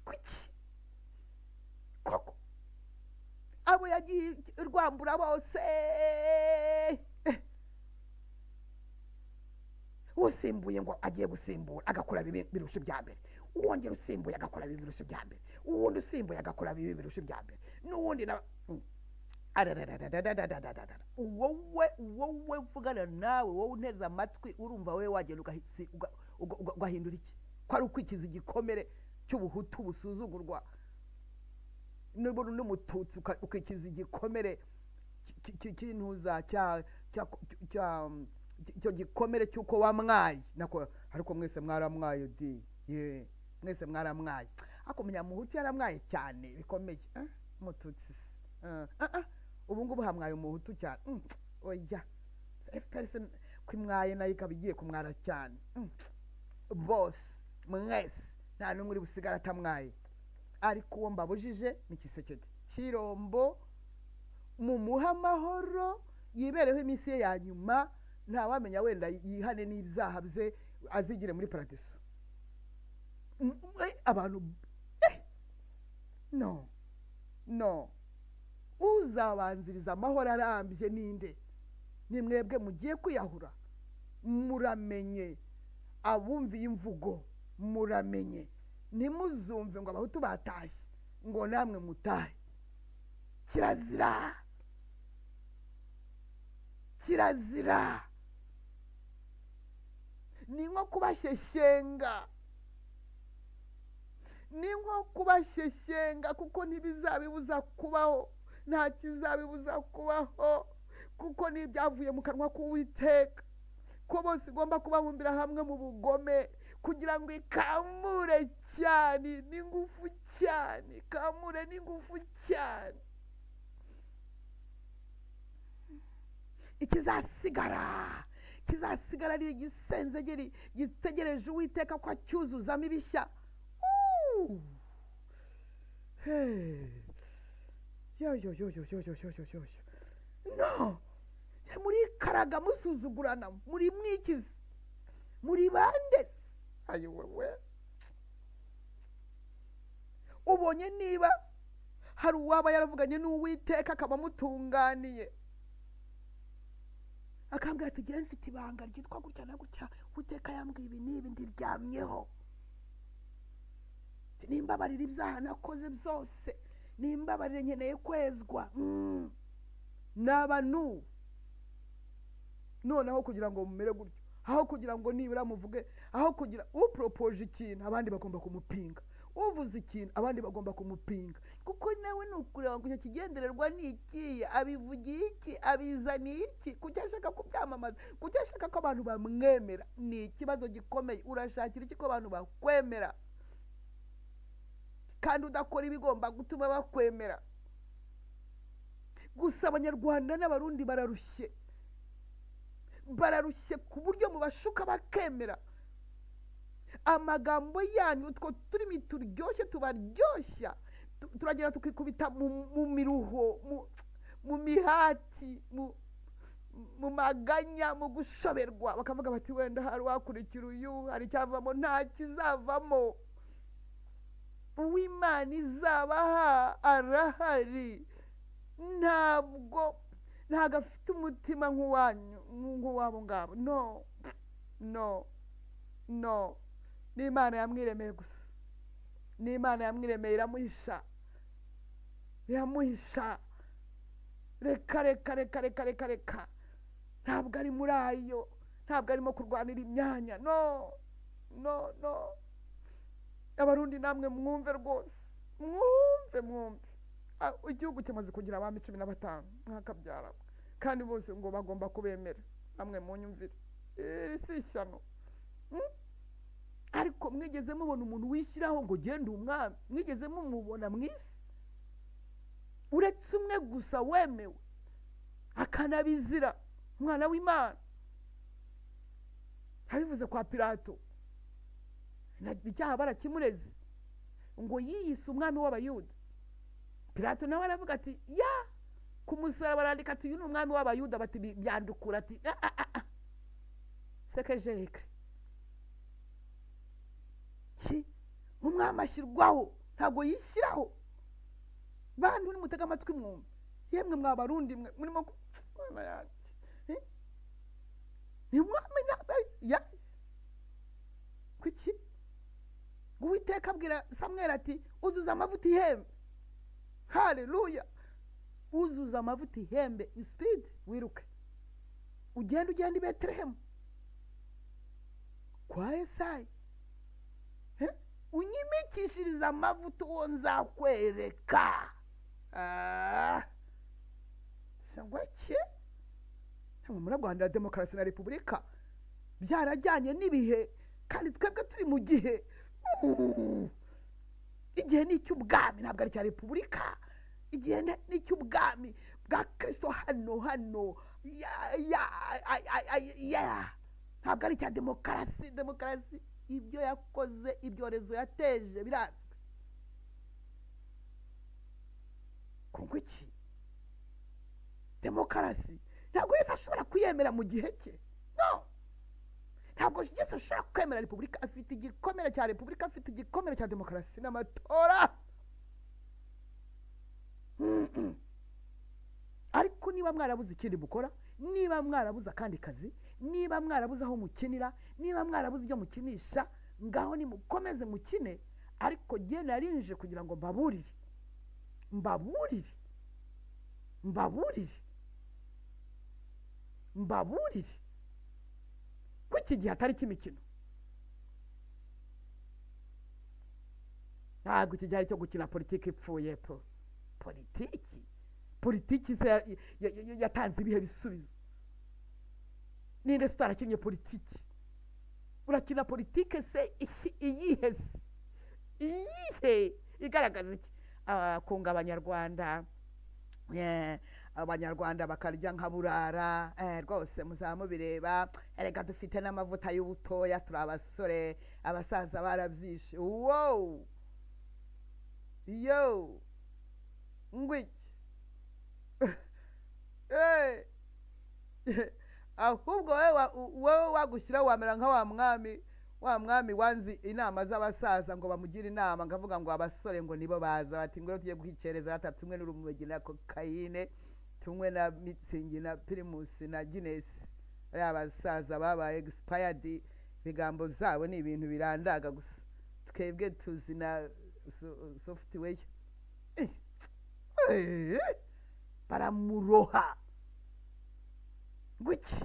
kuki koko abo yagiye rwambura bose usimbuye ngo agiye gusimbura agakora birusha ibya mbere uwongera usimbuye agakora birusha ibya mbere uwundi usimbuye agakora birusha ibya mbere n'uwundi na wowe mvugana nawe wowe unteze amatwi urumva wowe wagenda ugahindura iki ko ari ukwikiza igikomere cy'ubuhutu busuzugurwa n'umututsi ukikiza igikomere cy'intuza icyo gikomere cy'uko wamwaye ariko mwese mwaramwaye mwese mwaramwaye ariko munyamuhutu yaramwaye cyane bikomeye umututsi ubu ngubu hamwaye umuhutu cyane oya FPR ko imwaye nayo ikaba igiye kumwara cyane. Bose mwese nta n'umwe uri busigara atamwaye, ariko uwo mbabujije ni Kisekedi. Kirombo mumuha amahoro yibereho iminsi ye ya nyuma, ntawamenya wenda yihane n'ibyaha bye azigire muri paradiso. Abantu no uzabanziriza amahoro arambye ninde? Ni mwebwe mugiye kwiyahura. Muramenye abumviye imvugo, muramenye nimuzumve ngo abahutu batashye ngo namwe mutahe. Kirazira, kirazira. Ni nko kubashyeshyenga, ni nko kubashyeshyenga, kuko ntibizabibuza kubaho, nta kizabibuza kubaho, kuko n'ibyavuye mu kanwa k'Uwiteka ko bose igomba kubabumbira hamwe mu bugome kugira ngo ikamure cyane n'ingufu cyane, ikamure n'ingufu cyane. Ikizasigara ari igisenzegeri gitegereje Uwiteka ko acyuzuzamo ibishya. No, muri karaga musuzugurana, muri mwikizi, muri bande. Ayiwewe, ubonye niba hari uwaba yaravuganye n'Uwiteka akaba amutunganiye, akambwira ati ngiye mfite ibanga ryitwa gutya na gutya, Uwiteka yambwiye ibi n'ibi ndiryamyeho, nimbabarira ibyaha nakoze byose, nimbabarire nkeneye kwezwa. N'abantu noneho kugira ngo mumere gutyo, aho kugira ngo nibura muvuge, aho kugira uporopoje ikintu abandi bagomba kumupinga, uvuze ikintu abandi bagomba kumupinga, kuko nawe ni ukureba ngo icyo kigendererwa ni ikihe, abivugiye iki, abizaniye iki, kuki ashaka kubyamamaza, kuki ashaka ko abantu bamwemera. Ni ikibazo gikomeye. Urashakira iki ko abantu bakwemera kandi udakora ibigomba gutuma bakwemera? Gusa Abanyarwanda n'Abarundi bararushye ku buryo mubashuka bakemera. Amagambo yanyu utwo turimi turyoshye tubaryoshya, turagira tukikubita mu miruho, mu mihati, mu maganya, mu gushoberwa, bakavuga bati wenda hari wakurikira uyu, hari icyavamo. Nta kizavamo. Uw'Imana izabaha arahari. Ntabwo afite umutima nk'uwanyu, nk'uwabo ngabo. No. N'Imana yamwiremeye gusa, n'Imana yamwiremeye iramuhisha. Reka. Ntabwo ari muri ayo, ntabwo arimo kurwanira imyanya. No. Abarundi namwe mwumve rwose, mwumve. Igihugu kimaze kugira abami 15 nk'akabyara, kandi bose ngo bagomba kubemera. Namwe munyumvire, iri si ishyano. Ariko mwigeze mubona umuntu wishyiraho ngo genda umwami? Mwigeze mumubona mwisi? Uretse umwe gusa wemewe akanabizira, umwana w'Imana. Habivuze kwa Pilato, icyaha barakimureze ngo yiyise umwami w'Abayuda. Pilato nawe aravuga ati ku musaraba barandika ati uyu ni umwami w'Abayuda, bati byandukura ati sekejeke. Umwami ashyirwaho, ntabwo yishyiraho. Bantu nimutega amatwi mwumve, yemwe mw'Abarundi mwe murimo mwana yanjye, ni umwami kuki? Uwiteka abwira Samweli ati uzuza amavuta ihembe. Haleluya. Uzuza amavuta ihembe, speed, wiruke ugenda i Betelehemu kwa Yesayi, unyimikishiriza amavuta uwo nzakwereka. Sangwaki muri Rwanda demokarasi na repubulika byarajyanye n'ibihe, kandi twebwe turi mu gihe, igihe ni icy'ubwami, ntabwo ari cya repubulika. igihe n'icy'ubwami bwa Kristo hano ntabwo ari icya demokarasi ibyo yakoze ibyorezo yateje birazwi kungu iki demokarasi ntabwo Yesu ashobora kuyemera mu gihe cye no ntabwo Yesu ashobora kwemera repubulika afite igikomere cya repubulika afite igikomere cya demokarasi n'amatora ariko niba mwarabuze ikindi mukora niba mwarabuze akandi kazi niba mwarabuze aho mukinira niba mwarabuze ibyo mukinisha ngaho nimukomeze mukine ariko jye narinje kugira ngo mbaburire ko iki gihe atari cy'imikino ntabwo iki gihe cyo gukina politiki ipfuye politiki se yatanze ibihe bisubizo ninde se utarakinnye politiki urakina politiki se iyihe igaragaza iki kunga abanyarwanda bakarya nka burara rwose muzamubireba erega dufite n'amavuta y'ubutoya turi abasore abasaza barabyishe wow yo ngwiki ahubwo wowe wagushyira wamera nka wa mwami wanzi inama z'abasaza ngo bamugire inama ngavuga ngo abasore ngo nibo baza bati ngo tugiye guhicereza tumwe n'urumogi na kokayine tumwe na mitsingi na primus na Guinness ari abasaza babaye expired bigambo zabo ni ibintu birandaga gusa twebwe tuzi na software baramuroha guki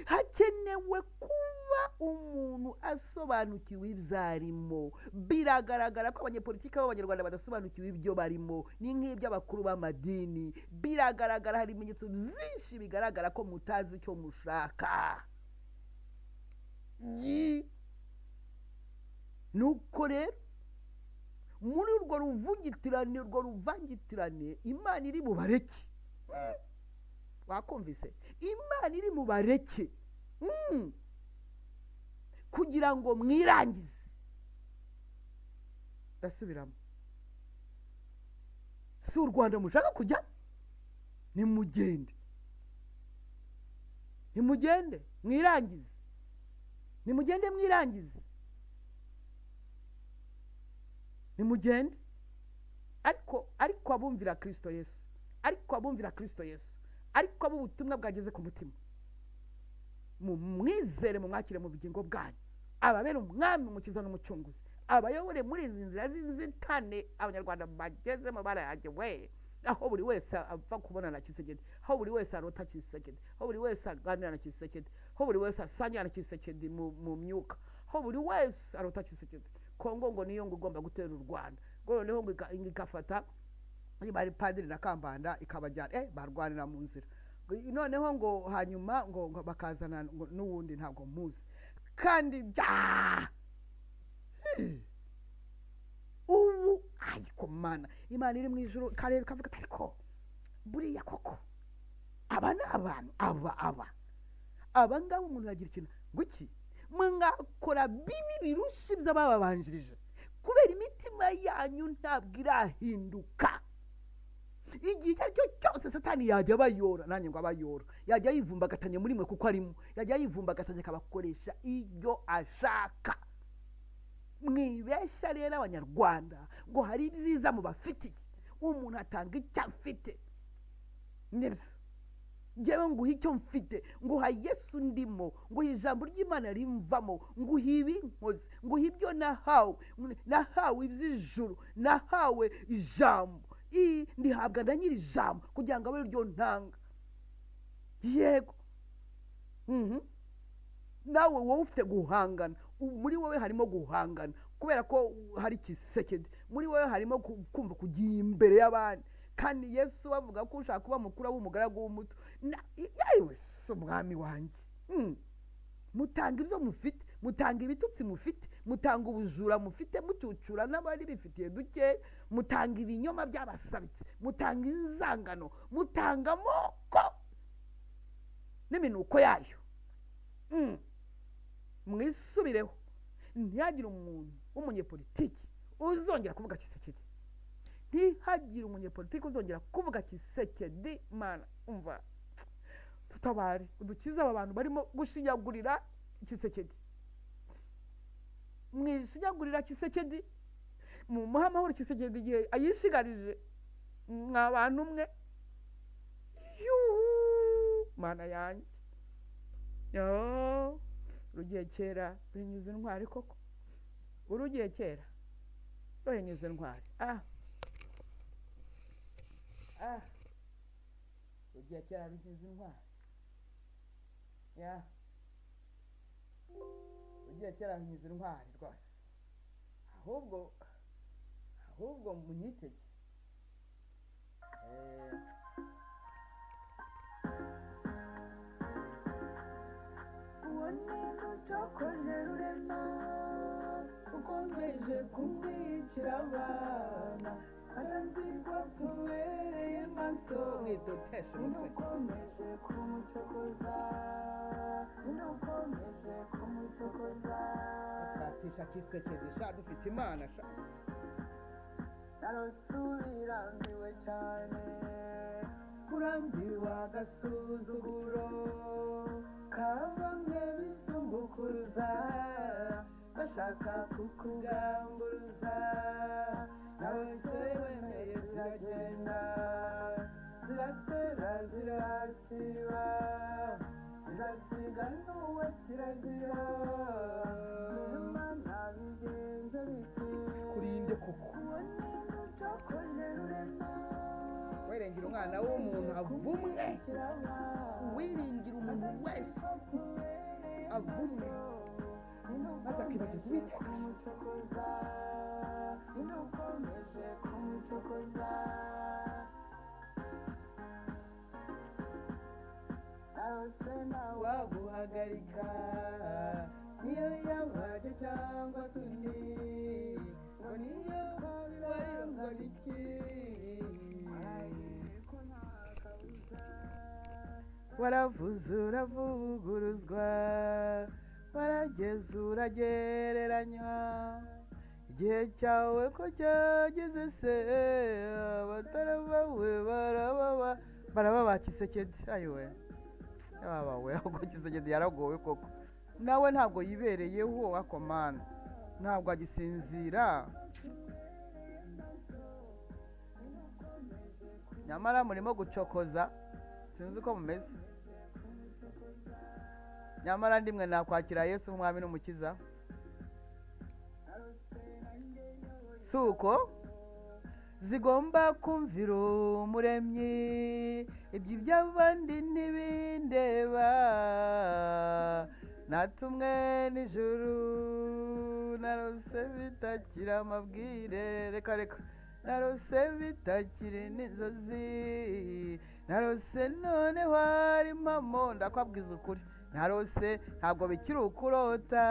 hakenewe kuba umuntu asobanukiwe ibyarimo biragaragara ko abanyepolitiki b'abanyarwanda badasobanukiwe ibyo barimo ni nk'iby'abakuru b'amadini biragaragara hari ibimenyetso byinshi bigaragara ko mutazi icyo mushaka nuko rero muri urwo ruvangitirane Imana iri bubareke wakumvise Imana iri mu bareke kugira ngo mwirangize ndasubiramo si u Rwanda mushaka kujya nimugende mwirangize nimugende ariko abumvira Kristo Yesu ariko abo ubutumwa bwageze ku mutima mwizere mwakire mu bugingo bwanyu ababera umwami umukiza n'umucunguzi abayobore muri izi nzira z'inzitane abanyarwanda bagezemo barayagewe aho buri wese apfa kubona na Kisekedi aho buri wese arota Kisekedi aho buri wese aganira na Kisekedi aho buri wese asanya na Kisekedi mu myuka aho buri wese arota Kisekedi Kongo ngo niyo ngo igomba gutera u Rwanda ngo noneho ngo igafata bari padiri na Kambanda ikabajyana barwanira mu nzira noneho ngo hanyuma ngo bakazana n'uwundi ntabwo muzi kandi ubu ariko Imana iri mu ijuru karere kavuga ariko buriya koko aba ni abantu aba ngabo umuntu yagira ikintu guki mwakora bibi birusha iby'ababanjirije kubera imitima yanyu ntabwo irahinduka igihe icyo ari cyo cyose Satani yajya abayora nanjye ngo abayora yajya yivumbagatanya muri mwe kuko arimo yajya yivumbagatanya akabakoresha ibyo ashaka mwibeshya rero abanyarwanda ngo hari ibyiza mu bafitiye umuntu atanga icyo afite nibyo ngewe nguha icyo mfite nguha Yesu ndimo nguha ijambo ry'Imana rimvamo nguha ibinkozi nguha ibyo nahawe iby'ijuru nahawe ijambo ndihabwa na nyiri ijambo kugira ngo abe ryo ntanga yego nawe wowe ufite guhangana muri wowe harimo guhangana kubera ko hari Kisekedi muri wowe harimo kumva kugiye imbere y'abandi kandi Yesu bavuga ko ushaka kuba mukuru w'umugaragu w'umuto yewe so mwami wanjye mutanga ibyo mufite mutanga ibitutsi mufite mutanga ubujura mufite mucucura n'abari bifitiye duke, mutanga ibinyoma by'abasabitsi, mutanga inzangano, mutanga amoko n'iminuko yayo. Mwisubireho, ntihagire umuntu w'umunyepolitiki uzongera kuvuga Kisekedi, ntihagire umunyepolitiki uzongera kuvuga Kisekedi. Mana umva, tutabare udukize aba bantu barimo gushinyagurira Kisekedi. Mwishinyagurira Kisekedi, mu muha amahoro Kisekedi igihe ayishigarije mwa bantu mwe. Mana yanjye, yo urugiye kera ruhinyuza intwari koko, urugiye kera ruhinyuza intwari. Ugiye kera ruhinyuza intwari, ugiye kera ruhinyuza intwari rwose. Ahubwo munyitege. Ucokoje rurema ukomeje kumwicira abana, araziko tubereye maso mwidotesha umutwe. Ukomeje kumucokoza, ukomeje kumucokoza. Akatisha Kisekedi sha dufite Imana sha. Narosubirambiwe cyane, kurambiwa agasuzuguro kabamwe bisumbukuruza, bashaka kukugamburuza. Nawe se wemeye ziragenda, ziratera zirasiba, zirasiga n'uwe kirazira. Imana bigenze biti kurinde kuko wiringira umwana w'umuntu avumwe, wiringira umuntu wese avumwe maze akibagirwa Uwiteka. Waguhagarika niyo yawaje cyangwa se undi, ngo niyo warirongoriki. Waravuze uravuguruzwa, warageze uragereranywa, igihe cyawe ko cyageze se, abatarabawe barababa Kisekedi. Ayiwe yababawe, ahubwo Kisekedi yaragowe koko. Nawe ntabwo yibereyeho akomana, ntabwo agisinzira. Nyamara murimo gucokoza, sinzi uko mumeze. Nyamara ndimwe nakwakira Yesu nk'umwami n'umukiza. Suko zigomba kumvira Umuremyi, ibyo by'abandi ntibindeba. Natumwe n'ijuru, narose bitakira amabwire. Reka narose bitakire n'inzozi, narose noneho hari impamo. Ndakwabwiza ukuri, narose ntabwo bikiri ukurota.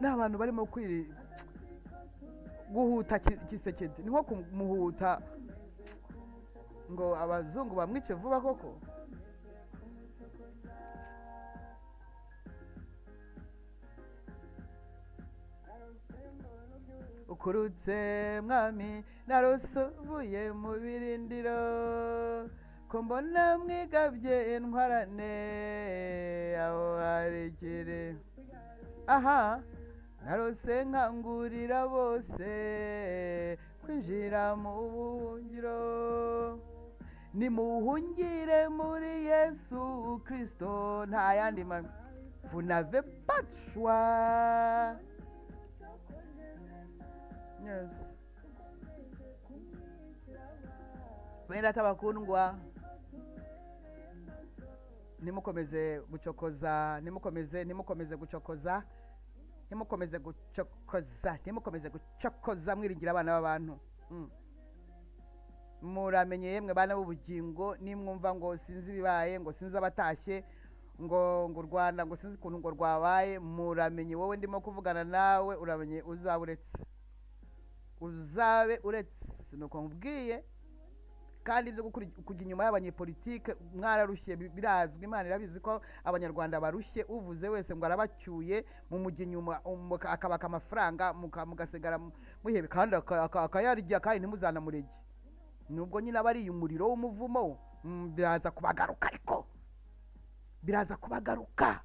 N'abantu barimo guhuta Kisekedi, ni nko kumuhuta ngo abazungu bamwice vuba koko. Ukurutse mwami, narose uvuye mu birindiro, ko mbona mwigabye intwarane aho hari ikiri. Narose nkangurira bose kwinjira mu buhungiro, nimuhungire muri Yesu Kristo, nta yandi mami. Vous n'avez pas de choix. Yes. Benda tabakundwa, nimukomeze gucokoza, nimukomeze gucokoza mwiringira abana b'abantu. muramenye yemwe bana b'ubugingo, nimwumva ngo sinzi ibibaye, ngo sinzi abatashye, ngo u Rwanda ngo sinzi ukuntu ngo rwabaye, muramenye wowe ndimo kuvugana nawe, uramenye uzabe uretse nuko nkubwiye. Kandi ibyo kujya inyuma y'abanyepolitike mwararushye, birazwi, Imana irabizi ko abanyarwanda barushye. Uvuze wese ngo arabacyuye, mu mujyi inyuma akabaka amafaranga, mugasigara muhebe kandi akayarya, kandi ntimuzanamurege. Nubwo nyine aba ari umuriro w'umuvumo, biraza kubagaruka, ariko biraza kubagaruka.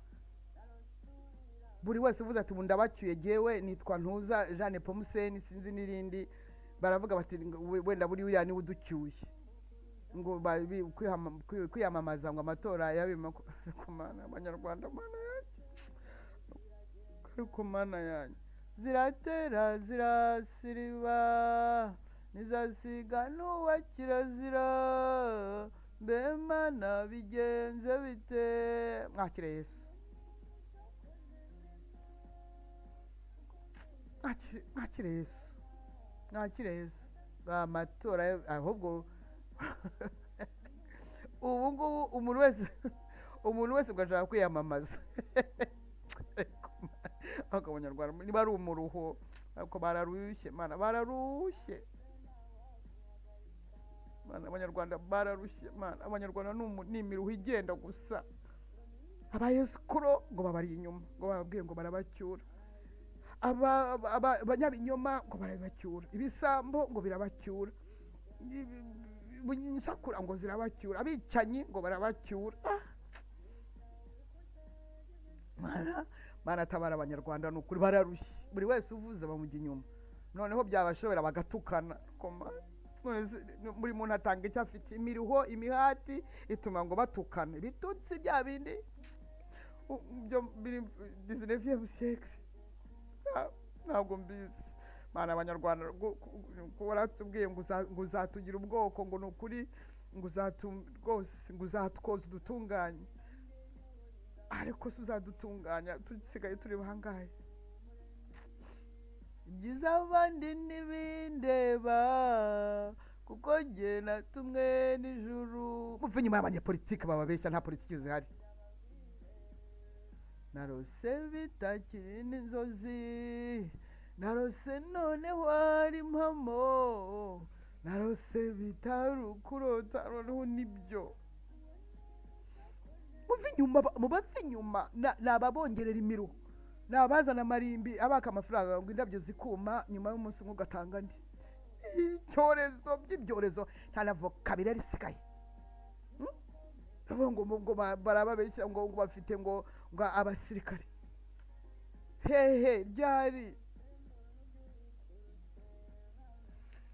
Buri wese uvuze ati ndabacyuye, jyewe nitwa Ntuza Jeanne Pomuseni sinzi n'irindi, baravuga bati wenda buri uriya niwe uducyuye, ngo kwiyamamaza ngo amatora y'abimana abanyarwanda. Mana yanjye, ariko mana yanjye, ziratera zirasiriba, nizasiga n'uwa kirazira, mbe mana bigenze bite? Mwakire Yesu, mwakire Yesu, mwakire Yesu. Amatora ahubwo ubu ngubu umuntu wese ngo ashaka kwiyamamaza. Ariko abanyarwanda niba ari umuruho, ariko bararushye, mana bararushye, mana abanyarwanda bararushye, mana abanyarwanda ni imiruho igenda gusa. Abayesikuro ngo babari inyuma, ngo bababwiye ngo barabacyura, abanyabinyoma ngo barabacyura, ibisambo ngo birabacyura, bunyishakura ngo zirabacyura, abicanyi ngo barabacyura. Mana tabara abanyarwanda, nukuri bararushye. Buri wese uvuze bamujya inyuma, noneho byabashobora bagatukana. Buri muntu atanga icyo afite, imiruho imihati ituma ngo batukane, bitutsi bya bindi byo biri 19e siècle. Ntabwo mbizi, mana abanyarwanda waratubwiye ngo uzatugira ubwoko, ngo nukuri ngo rwose ngo uzatwoza udutunganye, ariko se uzadutunganya dusigaye turi bangahe? Ibyiza abandi ntibindeba, kuko njye natumwe n'ijuru. Muve nyuma y'abanyepolitike bababeshya, nta politiki zihari. Narose bitakiri n'inzozi, narose noneho ari impamo, narose bitari ukurota noneho nibyo. Muve inyuma, mubave inyuma, nababongerera imiruho, nabazana amarimbi abaka amafaranga ngo indabyo zikuma, nyuma y'umunsi umwe ugatanga andi. Icyorezo by'ibyorezo, nta na vocabulary isigaye. Ngo barababeshya ngo bafite ngo abasirikare. Hehe ryari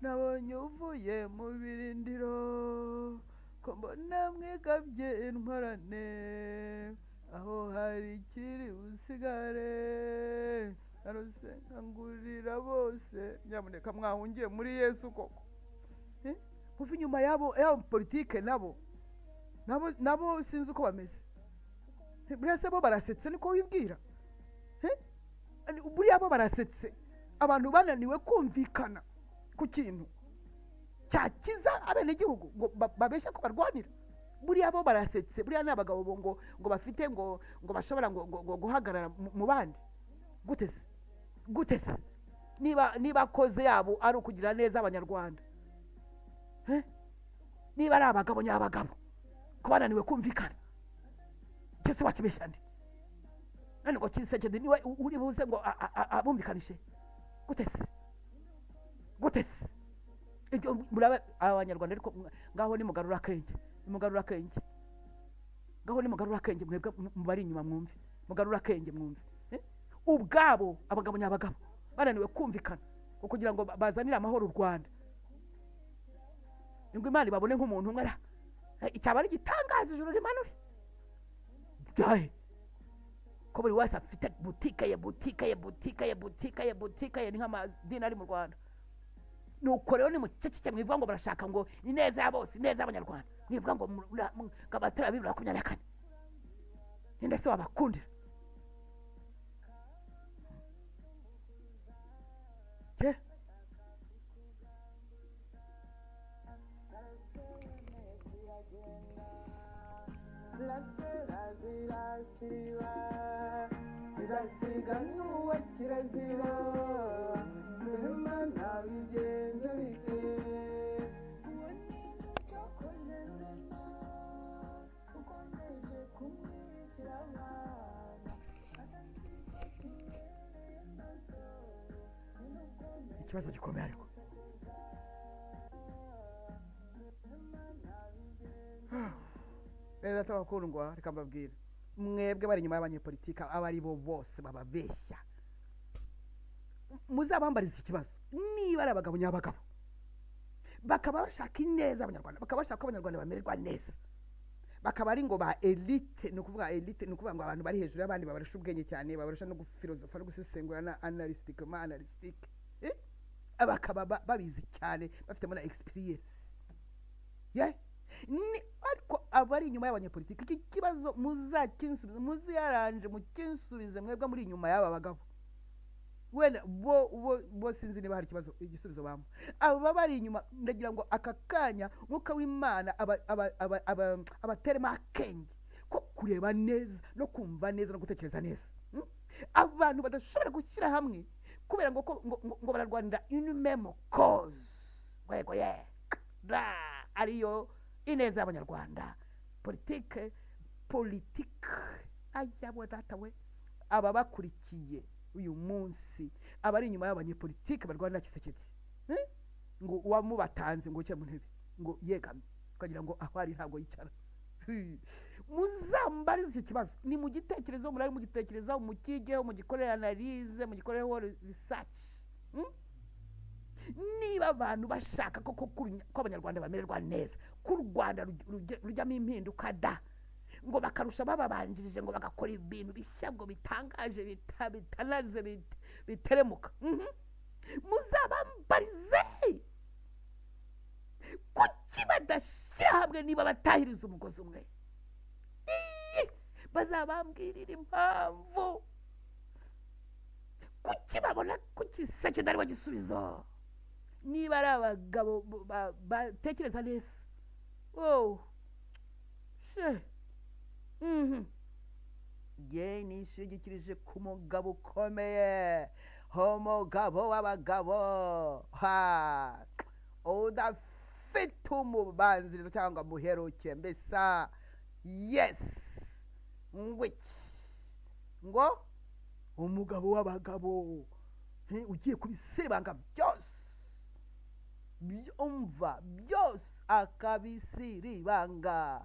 nabonye uvuye mu birindiro, ko mbona mwigabye intwarane, aho hari ikiri usigare, narose nkangurira bose, nyamuneka mwahungiye muri Yesu koko. Muve inyuma yabo politike, nabo sinzi uko bameze. Buriya bo barasetse, niko wibwira? Buriya bo barasetse, abantu bananiwe kumvikana ku kintu cyakiza abenegihugu ngo babeshya ko barwanira. Buriya bo barasetse, buriya ni abagabo ngo bafite ngo bashobora ngo guhagarara mu bandi. Gutese niba koze yabo ari ukugira neza abanyarwanda, niba ari abagabo nyabagabo ko bananiwe kumvikana, cyese wakibeshya ndi nani ngo kisekende niwe uri buze ngo abumvikanishe. Gutese ibyo muraba abanyarwanda, ariko ngaho ni mugarura kenge, ngaho ni mugarura kenge, mwebwe mubari inyuma mwumve, mugarura kenge mwumve. Ubwabo abagabo nyabagabo bananiwe kumvikana kugira ngo bazanire amahoro u Rwanda, ngo Imana babone nk'umuntu umwe. Icyaba ari gitangaza ijuru rimanure byahe ko buri wese afite butike ye, ni nk'amadini ari mu Rwanda. Nuko rero ni muceceke, mwivuga ngo barashaka ngo ni neza ya bose, neza y'abanyarwanda, mwivuga ngo ngabatera 2024 ninde se wabakundira? izasiba izasiga n'uwa kirazira mwema ntabigenze bite uwo ni cyakoze neza ukomeje kumwitira abana ikibazo gikomeye ariko rero atabakundwa reka mbabwire mwebwe bari inyuma y'abanyepolitiki aba ari bo bose bababeshya muzabambariza iki kibazo niba ari abagabo nyabagabo bakaba bashaka ineza abanyarwanda bakaba bashaka ko abanyarwanda bamererwa neza bakaba ari ngo ba elite ni ukuvuga elite ni ukuvuga ngo abantu bari hejuru y'abandi babarusha ubwenge cyane babarusha no gufilozofa no gusesengura na analytic bakaba babizi cyane bafitemo na experience ni ariko abari inyuma y'abanyepolitiki iki kibazo muzakinsubiza muziyaranje mukinsubize mwebwe muri inyuma y'aba bagabo wenda bo sinzi niba hari ikibazo igisubizo bamo aba bari inyuma ndagira ngo aka kanya mwuka w'Imana abaterema akenge ko kureba neza no kumva neza no gutekereza neza abantu badashobora gushyira hamwe kubera ngo bararwanira une même cause wego ariyo ineza y'abanyarwanda politike ayabo datawe aba bakurikiye uyu munsi abari inyuma y'abanyepolitike barwanira Kisekedi ngo wamubatanze ngo cye mu ntebe ngo yegame ukagira ngo aho ari ntabwo yicara muzambarize iki kibazo ni mu gitekerezo murari mu gitekerezo mu kigeho mu gikorera analyse mu gikoreho research niba abantu bashaka ko abanyarwanda bamererwa neza ko u Rwanda rujyamo impinduka ngo bakarusha bababanjirije ngo bagakora ibintu bishya ngo bitangaje bitanaze biteremuka muzabambarize kuki badashyira hamwe niba batahiriza umugozi umwe bazabambwirira impamvu kuki babona kuki Sekedi ari we gisubizo niba ari abagabo batekereza neza ye nishingikirije ku mugabo ukomeye umugabo w'abagabo udafite umubanziriza cyangwa muheruke mbesa ngo umugabo w'abagabo ugiye kubisiribanga byose byumva byose akabisiribanga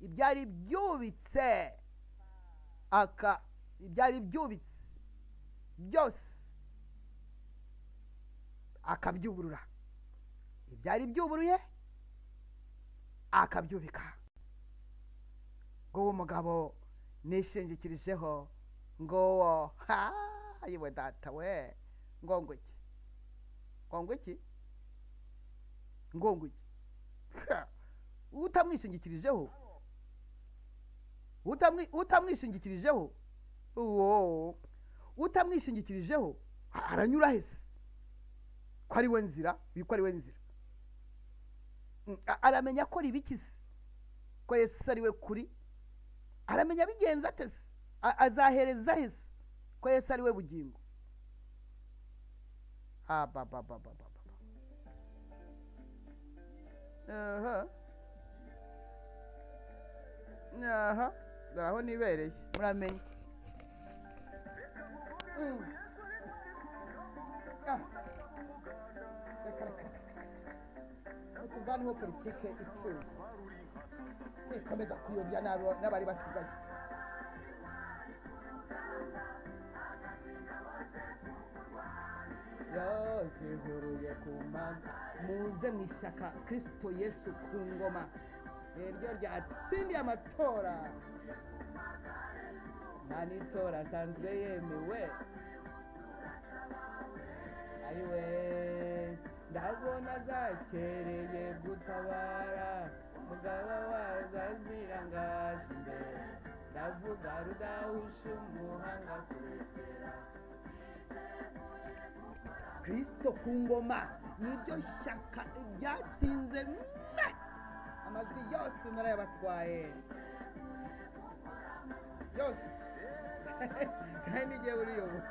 ibyari byubitse byose akabyuburura ibyari byuburuye akabyubika ngo uwo mugabo nishingikirijeho ngo yewe data we ngo iki utamwishingikirijeho aranyura hese ko ari we nzira aramenya ko ribikize ko Yesu ari we kuri aramenya bigenza atese azahereza hese ko Yesu ari we bugingo aho nibereye muramenye tuganiho politike ituye ikomeza kuyobya n'abari basigaye zihuruye ku mana muze mu ishyaka Kristo Yesu ku ngoma iryo ryatsindiye amatora nta n'itora asanzwe yemewe ayiwe ndabona zakereye gutabara mugaba wazazira ngaje ndavuga rudahusha umuhanga kurekera Kristo ku ngoma niryo shyaka ryatsinze amajwi yose narayabatwaye byose kandi n'igihe uriyoboye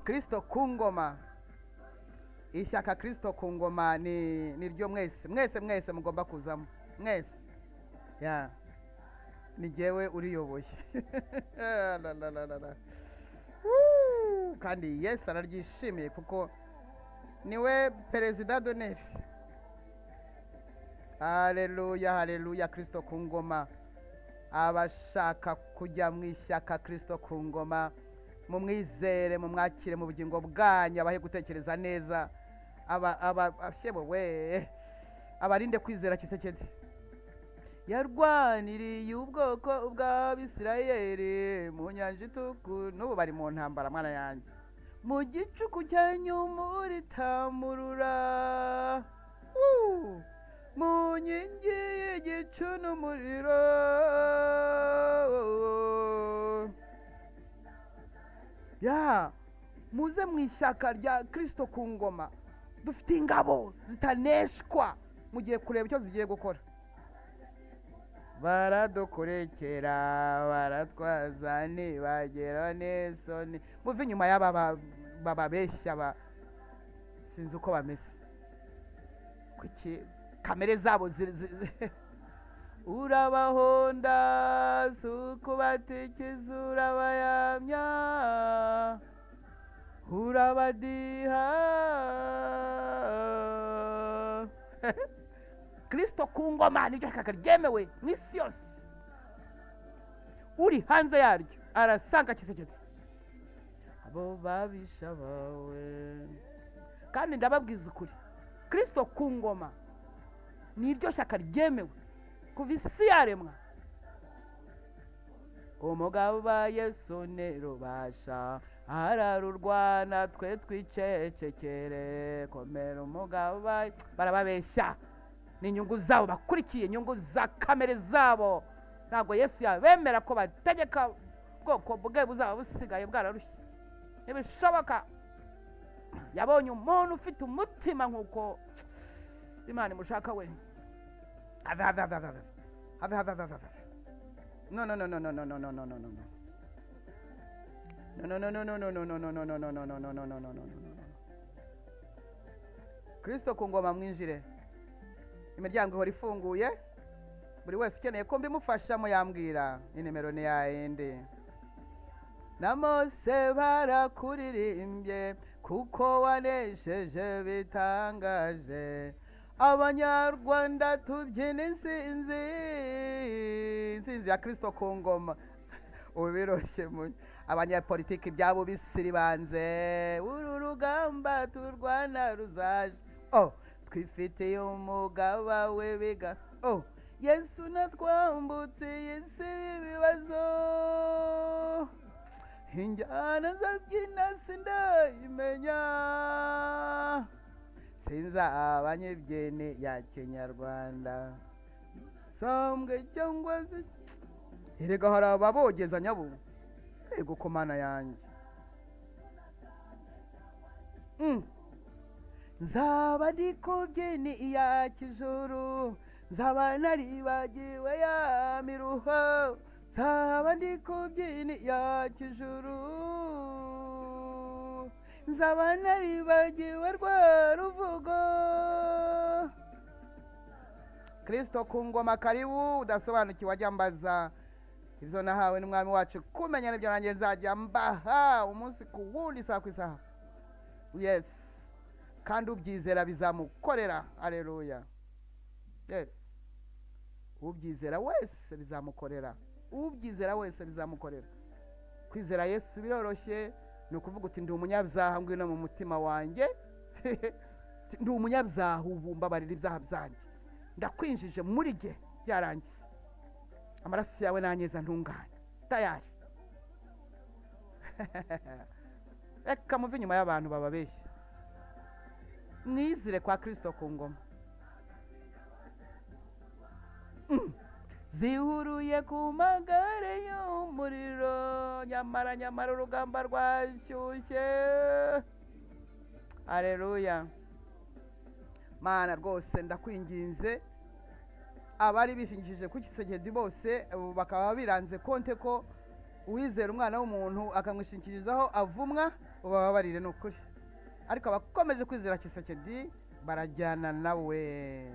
Kristo ku ngoma. Ishyaka Kristo ku ngoma ni ryo mwese mugomba kuzamo mwese ya ni jyewe uriyoboye kandi Yesu araryishimiye kuko niwe perezida d'honneur. Haleluya haleluya. Kristo ku ngoma. Abashaka kujya mu ishyaka Kristo ku ngoma mumwizere mumwakire mu bugingo bwanyu, abahe gutekereza neza, we abarinde kwizera Kisekedi. Yarwaniriye ubwoko bw'Abisirayeli mu nyanja itukura, n'ubu bari mu ntambara mwana yanjye, mu gicuku cyanyu muritamurura, mu nkingi y'igicu n'umuriro. Ya muze mu ishyaka rya Kristo ku ngoma. Dufite ingabo zitaneshwa, mugiye kureba icyo zigiye gukora. Baradukurekera baratwaza ntibagera n'isoni. Muve inyuma y'aba bababeshya sinzi uko bameze, kuki kamere zabo urabahonda sukubatekereza urabayamya urabadiha. Kristo ku ngoma niryo shyaka ryemewe mu isi yose. Uri hanze yaryo arasanga Kisekedi, abo babisha bawe. Kandi ndababwiza ukuri, Kristo ku ngoma niryo shyaka ryemewe kuva isi yaremwa. Umugabo ba Yesu nerubasha ararurwana, twe twicecekere. Komera umugabo barababeshya, ni inyungu zabo bakurikiye, inyungu za kamere zabo. Ntabwo Yesu yabemera ko bategeka ubwoko bwe buzaba busigaye bwararushye, ntibishoboka. Yabonye umuntu ufite umutima nk'uko Imana imushaka we. No. Kristo ku ngoma mwinjire, imiryango ihora ifunguye. Buri wese ukeneye ko mbimufashamo yambwira, inimero ni yayindi. Na Mose barakuririmbye kuko wanesheje bitangaje. Abanyarwanda tubyina insinzi ya Kristo ku ngoma. Ubiroshye abanyapolitiki byabo bisiri banze, uru rugamba turwana ruzaje. Twifitiye umugaba w'ibiga. Yesu natwambutse isi ibibazo, injyana zabyina sindayimenya, sinzaba nyibyene ya Kinyarwanda sambwe cyangwa se. Erega hari ababogeza nyabo, ego ko mana yanjye. Nzaba ndi kubyini ya kijuru, nzaba naribagiwe ya miruho. Nzaba ndi kubyini ya kijuru, nzaba naribagiwe rwa ruvugo. Kristo ku ngoma karibu. Udasobanukiwe wajya mbaza ibyo nahawe n'umwami wacu, kumenya n'ibyo nanjye nzajya mbaha umunsi ku wundi, isaha ku isaha. Yes, kandi ubyizera bizamukorera. Haleluya. Yes, ubyizera wese bizamukorera, ubyizera wese bizamukorera. Kwizera Yesu biroroshye, ni ukuvuga uti ndi umunyabyaha, ngwino mu mutima wanjye. Ndi umunyabyaha, ubu mbabarira ibyaha byanjye, ndakwinjije muri jye, byarangiye. Amaraso yawe nanyeza ntunganye, tayari. Reka muve inyuma y'abantu bababeshya, mwizire kwa Kristo ku ngoma. Zihuruye ku magare y'umuriro, nyamara urugamba rwashyushye. Haleluya. Mana rwose ndakwinginze abari bishingikije ku Kisekedi bose bakaba biranze konte ko uwizera umwana w'umuntu akamwishingikirizaho avumwa, ubabarire n'ukuri. Ariko abakomeje kwizera Kisekedi barajyana nawe.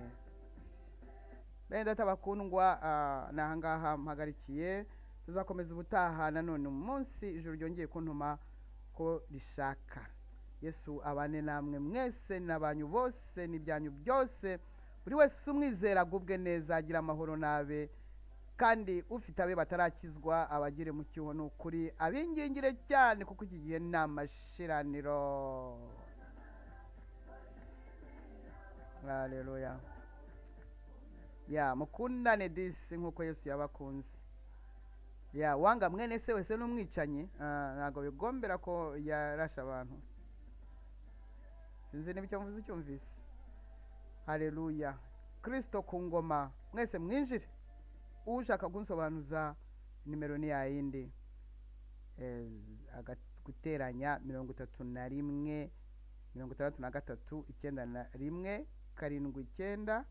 Bene data bakundwa, nahangaha mpagarikiye, tuzakomeza ubutaha nanone umunsi ijuru ryongeye kuntuma ko rishaka. Yesu abane namwe mwese n'abanyu bose n'ibyanyu byose, buri wese umwizera agubwe neza, agira amahoro nabe, kandi ufite abe batarakizwa abagire mu cyuho n'ukuri, abingingire cyane kuko iki gihe ni amashiraniro. Haleluya. Ya mukundane disi nkuko Yesu yabakunze. Ya wanga mwene se wese n'umwicanyi, ntago bigombera ko yarasha abantu. Sinzi n'ibyo mvuze icyumvise. Haleluya. Kristo ku ngoma, mwese mwinjire. Ushaka kunsobanuza nimero ni yayindi, guteranya 31 63 91 79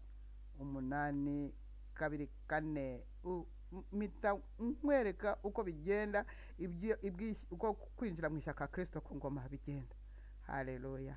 8 2 4 mita nkwereka uko bigenda uko kwinjira mu ishyaka Kristo ku ngoma bigenda. Haleluya.